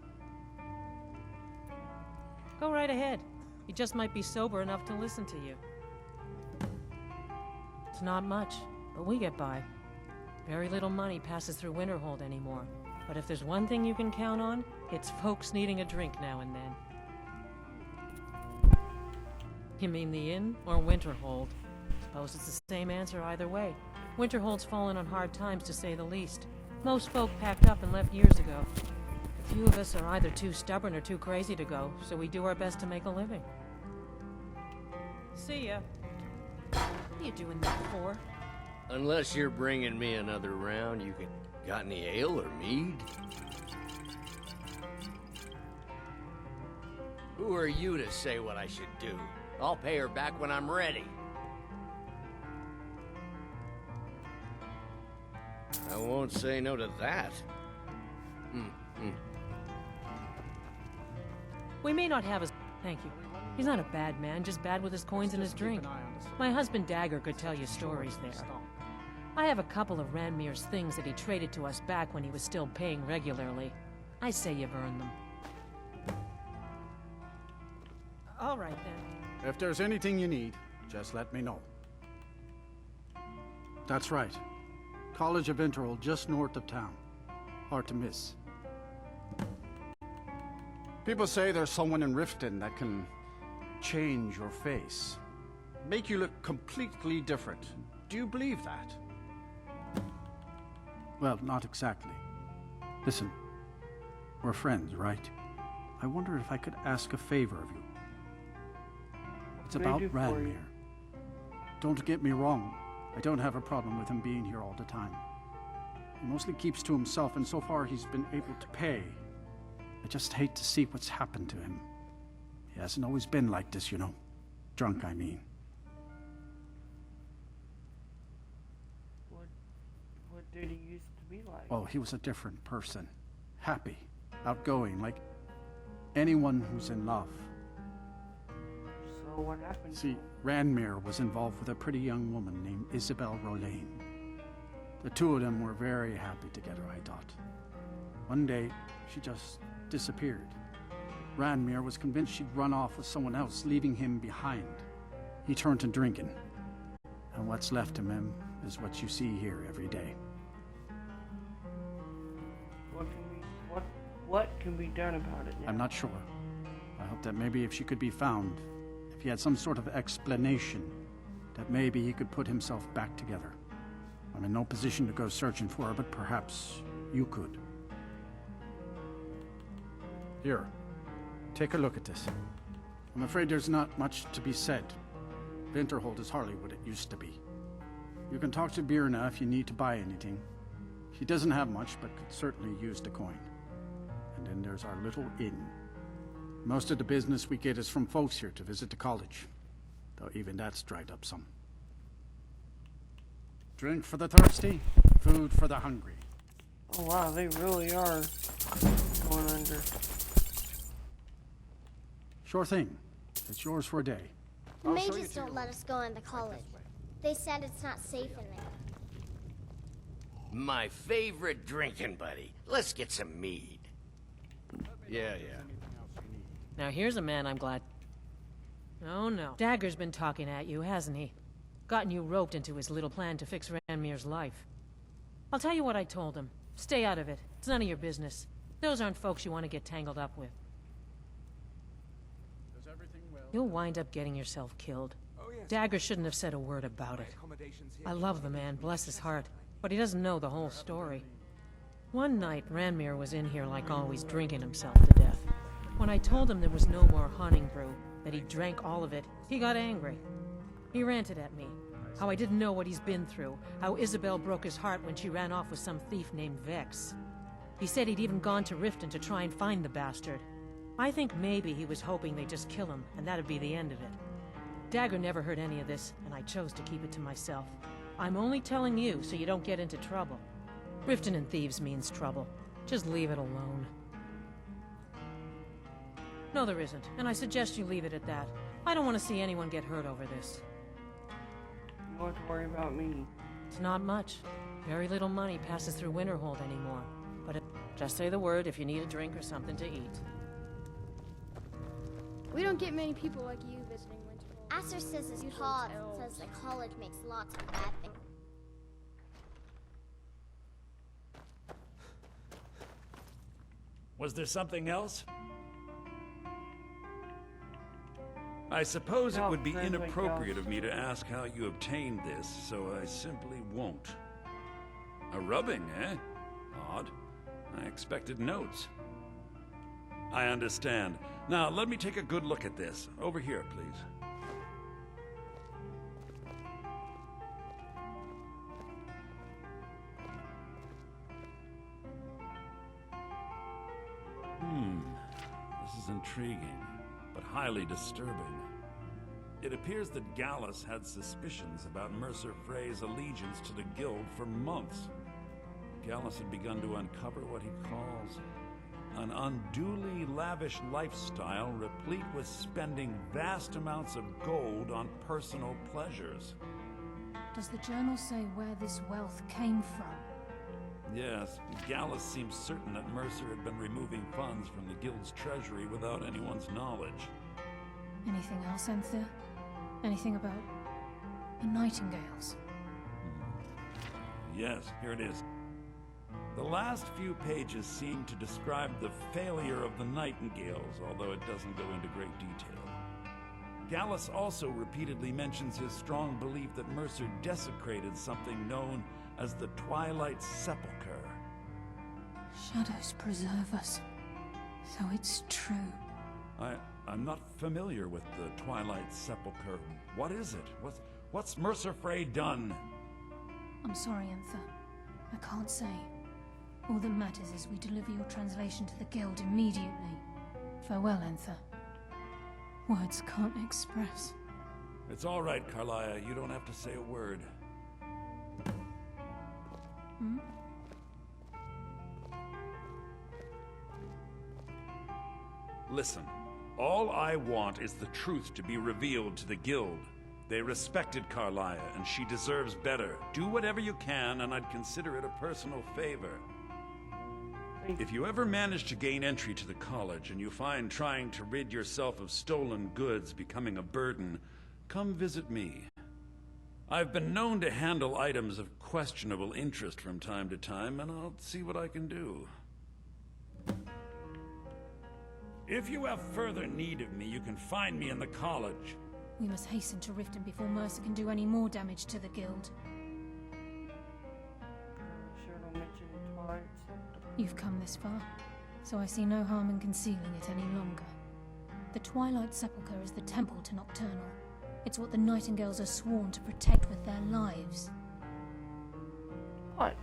Go right ahead. He just might be sober enough to listen to you. It's not much, but we get by. Very little money passes through Winterhold anymore. But if there's one thing you can count on, it's folks needing a drink now and then. You mean the inn or Winterhold? Suppose it's the same answer either way. Winterhold's fallen on hard times, to say the least. Most folk packed up and left years ago. A few of us are either too stubborn or too crazy to go, so we do our best to make a living. See ya. What are you doing that for? Unless you're bringing me another round, you can... Got any ale or mead? Who are you to say what I should do? I'll pay her back when I'm ready. I won't say no to that. We may not have his... Thank you. He's not a bad man, just bad with his coins and his drink. My husband Dagger could tell you stories there. I have a couple of Ranmir's things that he traded to us back when he was still paying regularly. I say you've earned them. All right, then. If there's anything you need, just let me know. That's right. College of Winterhold, just north of town. Hard to miss. People say there's someone in Riften that can change your face. Make you look completely different. Do you believe that? Well, not exactly. Listen, we're friends, right? I wonder if I could ask a favor of you. It's about Ranmir. Don't get me wrong. I don't have a problem with him being here all the time. He mostly keeps to himself, and so far he's been able to pay. I just hate to see what's happened to him. He hasn't always been like this, you know. Drunk, I mean. What did he used to be like? Oh, he was a different person. Happy, outgoing, like anyone who's in love. So what happened? See, Ranmir was involved with a pretty young woman named Isabel Rolane. The two of them were very happy together, I thought. One day, she just disappeared. Ranmir was convinced she'd run off with someone else, leaving him behind. He turned to drinking. And what's left of him is what you see here every day. What can be done about it now? I'm not sure. I hope that maybe if she could be found, if he had some sort of explanation, that maybe he could put himself back together. I'm in no position to go searching for her, but perhaps you could. Here, take a look at this. I'm afraid there's not much to be said. Winterhold is hardly what it used to be. You can talk to Birna if you need to buy anything. She doesn't have much, but could certainly use the coin. And then there's our little inn. Most of the business we get is from folks here to visit the college, though even that's dried up some. Drink for the thirsty, food for the hungry. Oh wow, they really are going under. Sure thing. It's yours for a day. The mages don't let us go into college. They said it's not safe in there. My favorite drinking buddy. Let's get some mead. Yeah. Now here's a man I'm glad... Oh no. Dagger's been talking at you, hasn't he? Gotten you roped into his little plan to fix Ranmir's life. I'll tell you what I told him. Stay out of it. It's none of your business. Those aren't folks you want to get tangled up with. You'll wind up getting yourself killed. Dagger shouldn't have said a word about it. I love the man, bless his heart, but he doesn't know the whole story. One night, Ranmir was in here like always, drinking himself to death. When I told him there was no more hunting brew, that he drank all of it, he got angry. He ranted at me, how I didn't know what he's been through, how Isabel broke his heart when she ran off with some thief named Vex. He said he'd even gone to Riften to try and find the bastard. I think maybe he was hoping they'd just kill him, and that'd be the end of it. Dagger never heard any of this, and I chose to keep it to myself. I'm only telling you so you don't get into trouble. Riften and thieves means trouble. Just leave it alone. No, there isn't, and I suggest you leave it at that. I don't want to see anyone get hurt over this. You don't have to worry about me. It's not much. Very little money passes through Winterhold anymore. But just say the word if you need a drink or something to eat. We don't get many people like you visiting Winterhold. Aster says his pod says the college makes lots of bad things. Was there something else? I suppose it would be inappropriate of me to ask how you obtained this, so I simply won't. A rubbing, eh? Odd. I expected notes. I understand. Now, let me take a good look at this. Over here, please. This is intriguing, but highly disturbing. It appears that Gallus had suspicions about Mercer Frey's allegiance to the Guild for months. Gallus had begun to uncover what he calls an unduly lavish lifestyle replete with spending vast amounts of gold on personal pleasures. Does the journal say where this wealth came from? Yes, Gallus seems certain that Mercer had been removing funds from the Guild's treasury without anyone's knowledge. Anything else, Anthea? Anything about the Nightingales? Yes, here it is. The last few pages seem to describe the failure of the Nightingales, although it doesn't go into great detail. Gallus also repeatedly mentions his strong belief that Mercer desecrated something known as the Twilight Sepulchre. Shadows preserve us. So it's true. I'm not familiar with the Twilight Sepulchre. What is it? What's Mercer Frey done? I'm sorry, Anther. I can't say. All that matters is we deliver your translation to the Guild immediately. Farewell, Anther. Words can't express. It's all right, Carlia. You don't have to say a word. Hmm? Listen, all I want is the truth to be revealed to the Guild. They respected Carlia, and she deserves better. Do whatever you can, and I'd consider it a personal favor. If you ever manage to gain entry to the college, and you find trying to rid yourself of stolen goods becoming a burden, come visit me. I've been known to handle items of questionable interest from time to time, and I'll see what I can do. If you have further need of me, you can find me in the college. We must hasten to Riften before Mercer can do any more damage to the guild. Sure don't mention it twice. You've come this far, so I see no harm in concealing it any longer. The Twilight Sepulchre is the temple to Nocturnal. It's what the Nightingales are sworn to protect with their lives. What?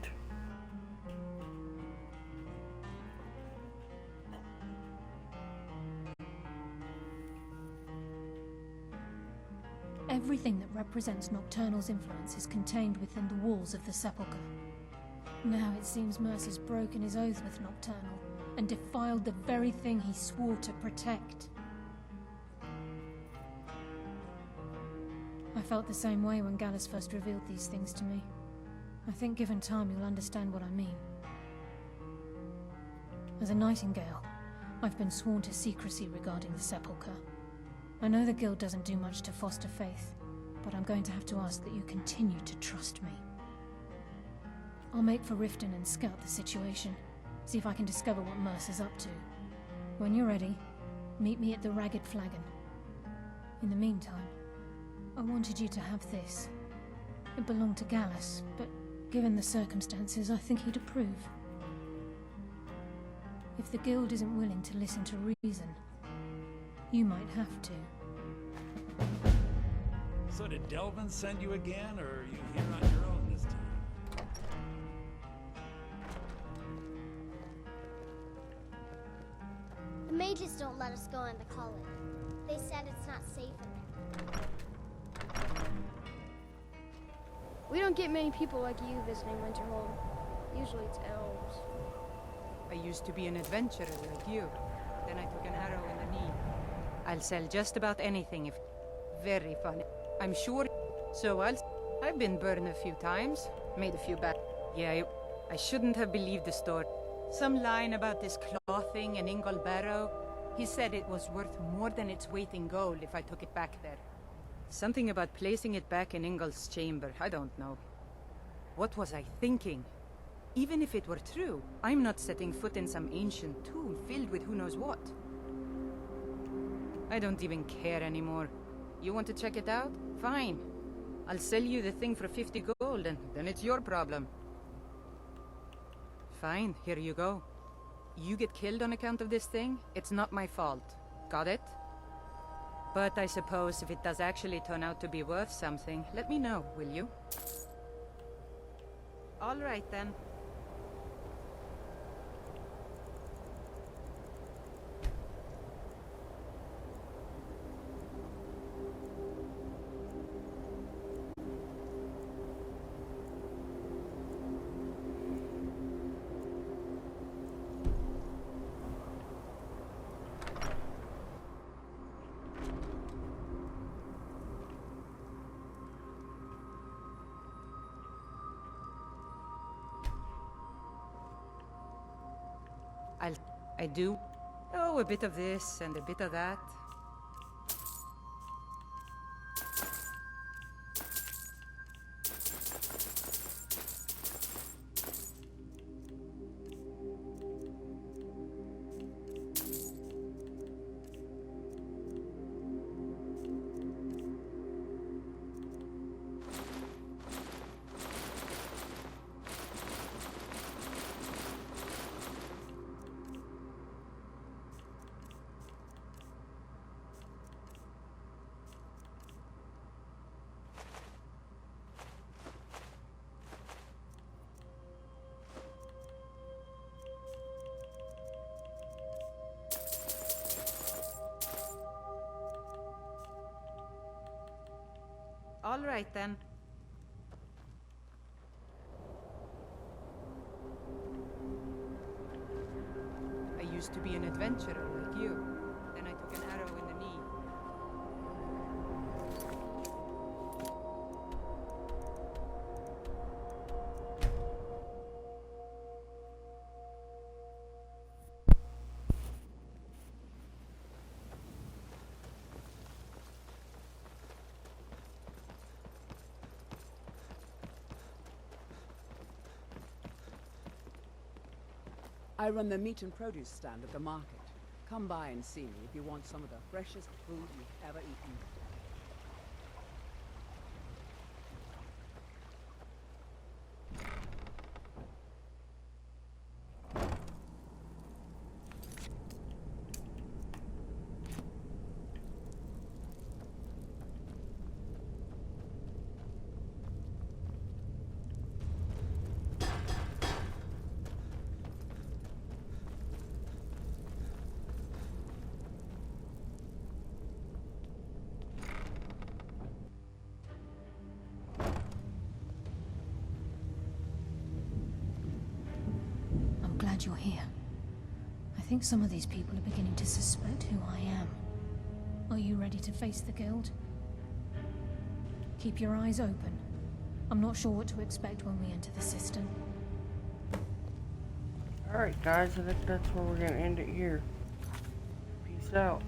Everything that represents Nocturnal's influence is contained within the walls of the Sepulchre. Now it seems Mercer's broken his oath with Nocturnal and defiled the very thing he swore to protect. I felt the same way when Gallus first revealed these things to me. I think given time you'll understand what I mean. As a Nightingale, I've been sworn to secrecy regarding the Sepulchre. I know the Guild doesn't do much to foster faith, but I'm going to have to ask that you continue to trust me. I'll make for Riften and scout the situation, see if I can discover what Mercer's up to. When you're ready, meet me at the Ragged Flagon. In the meantime, I wanted you to have this. It belonged to Gallus, but given the circumstances, I think he'd approve. If the Guild isn't willing to listen to reason, you might have to. So did Delvin send you again, or are you here on your own this time? The mages don't let us go in the college. They said it's not safe in there. We don't get many people like you visiting Winterhold. Usually it's elves. I used to be an adventurer like you. Then I took an arrow in the knee. I'll sell just about anything if... Very funny. I'm sure... So I've been burned a few times. Made a few bad... Yeah, I shouldn't have believed the story. Some line about this clothing in Ingol Barrow. He said it was worth more than its weight in gold if I took it back there. Something about placing it back in Ingol's chamber. I don't know. What was I thinking? Even if it were true, I'm not setting foot in some ancient tomb filled with who knows what. I don't even care anymore. You want to check it out? Fine. I'll sell you the thing for 50 gold, and then it's your problem. Fine, here you go. You get killed on account of this thing, it's not my fault. Got it? But I suppose if it does actually turn out to be worth something, let me know, will you? All right, then. I do. Oh, a bit of this and a bit of that. All right, then. I used to be an adventurer like you. Then I took an arrow in the knee. I run the meat and produce stand at the market. Come by and see me if you want some of the freshest food you've ever eaten. I'm glad you're here. I think some of these people are beginning to suspect who I am. Are you ready to face the guild? Keep your eyes open. I'm not sure what to expect when we enter the cistern. Alright guys, I think that's where we're gonna end it here. Peace out.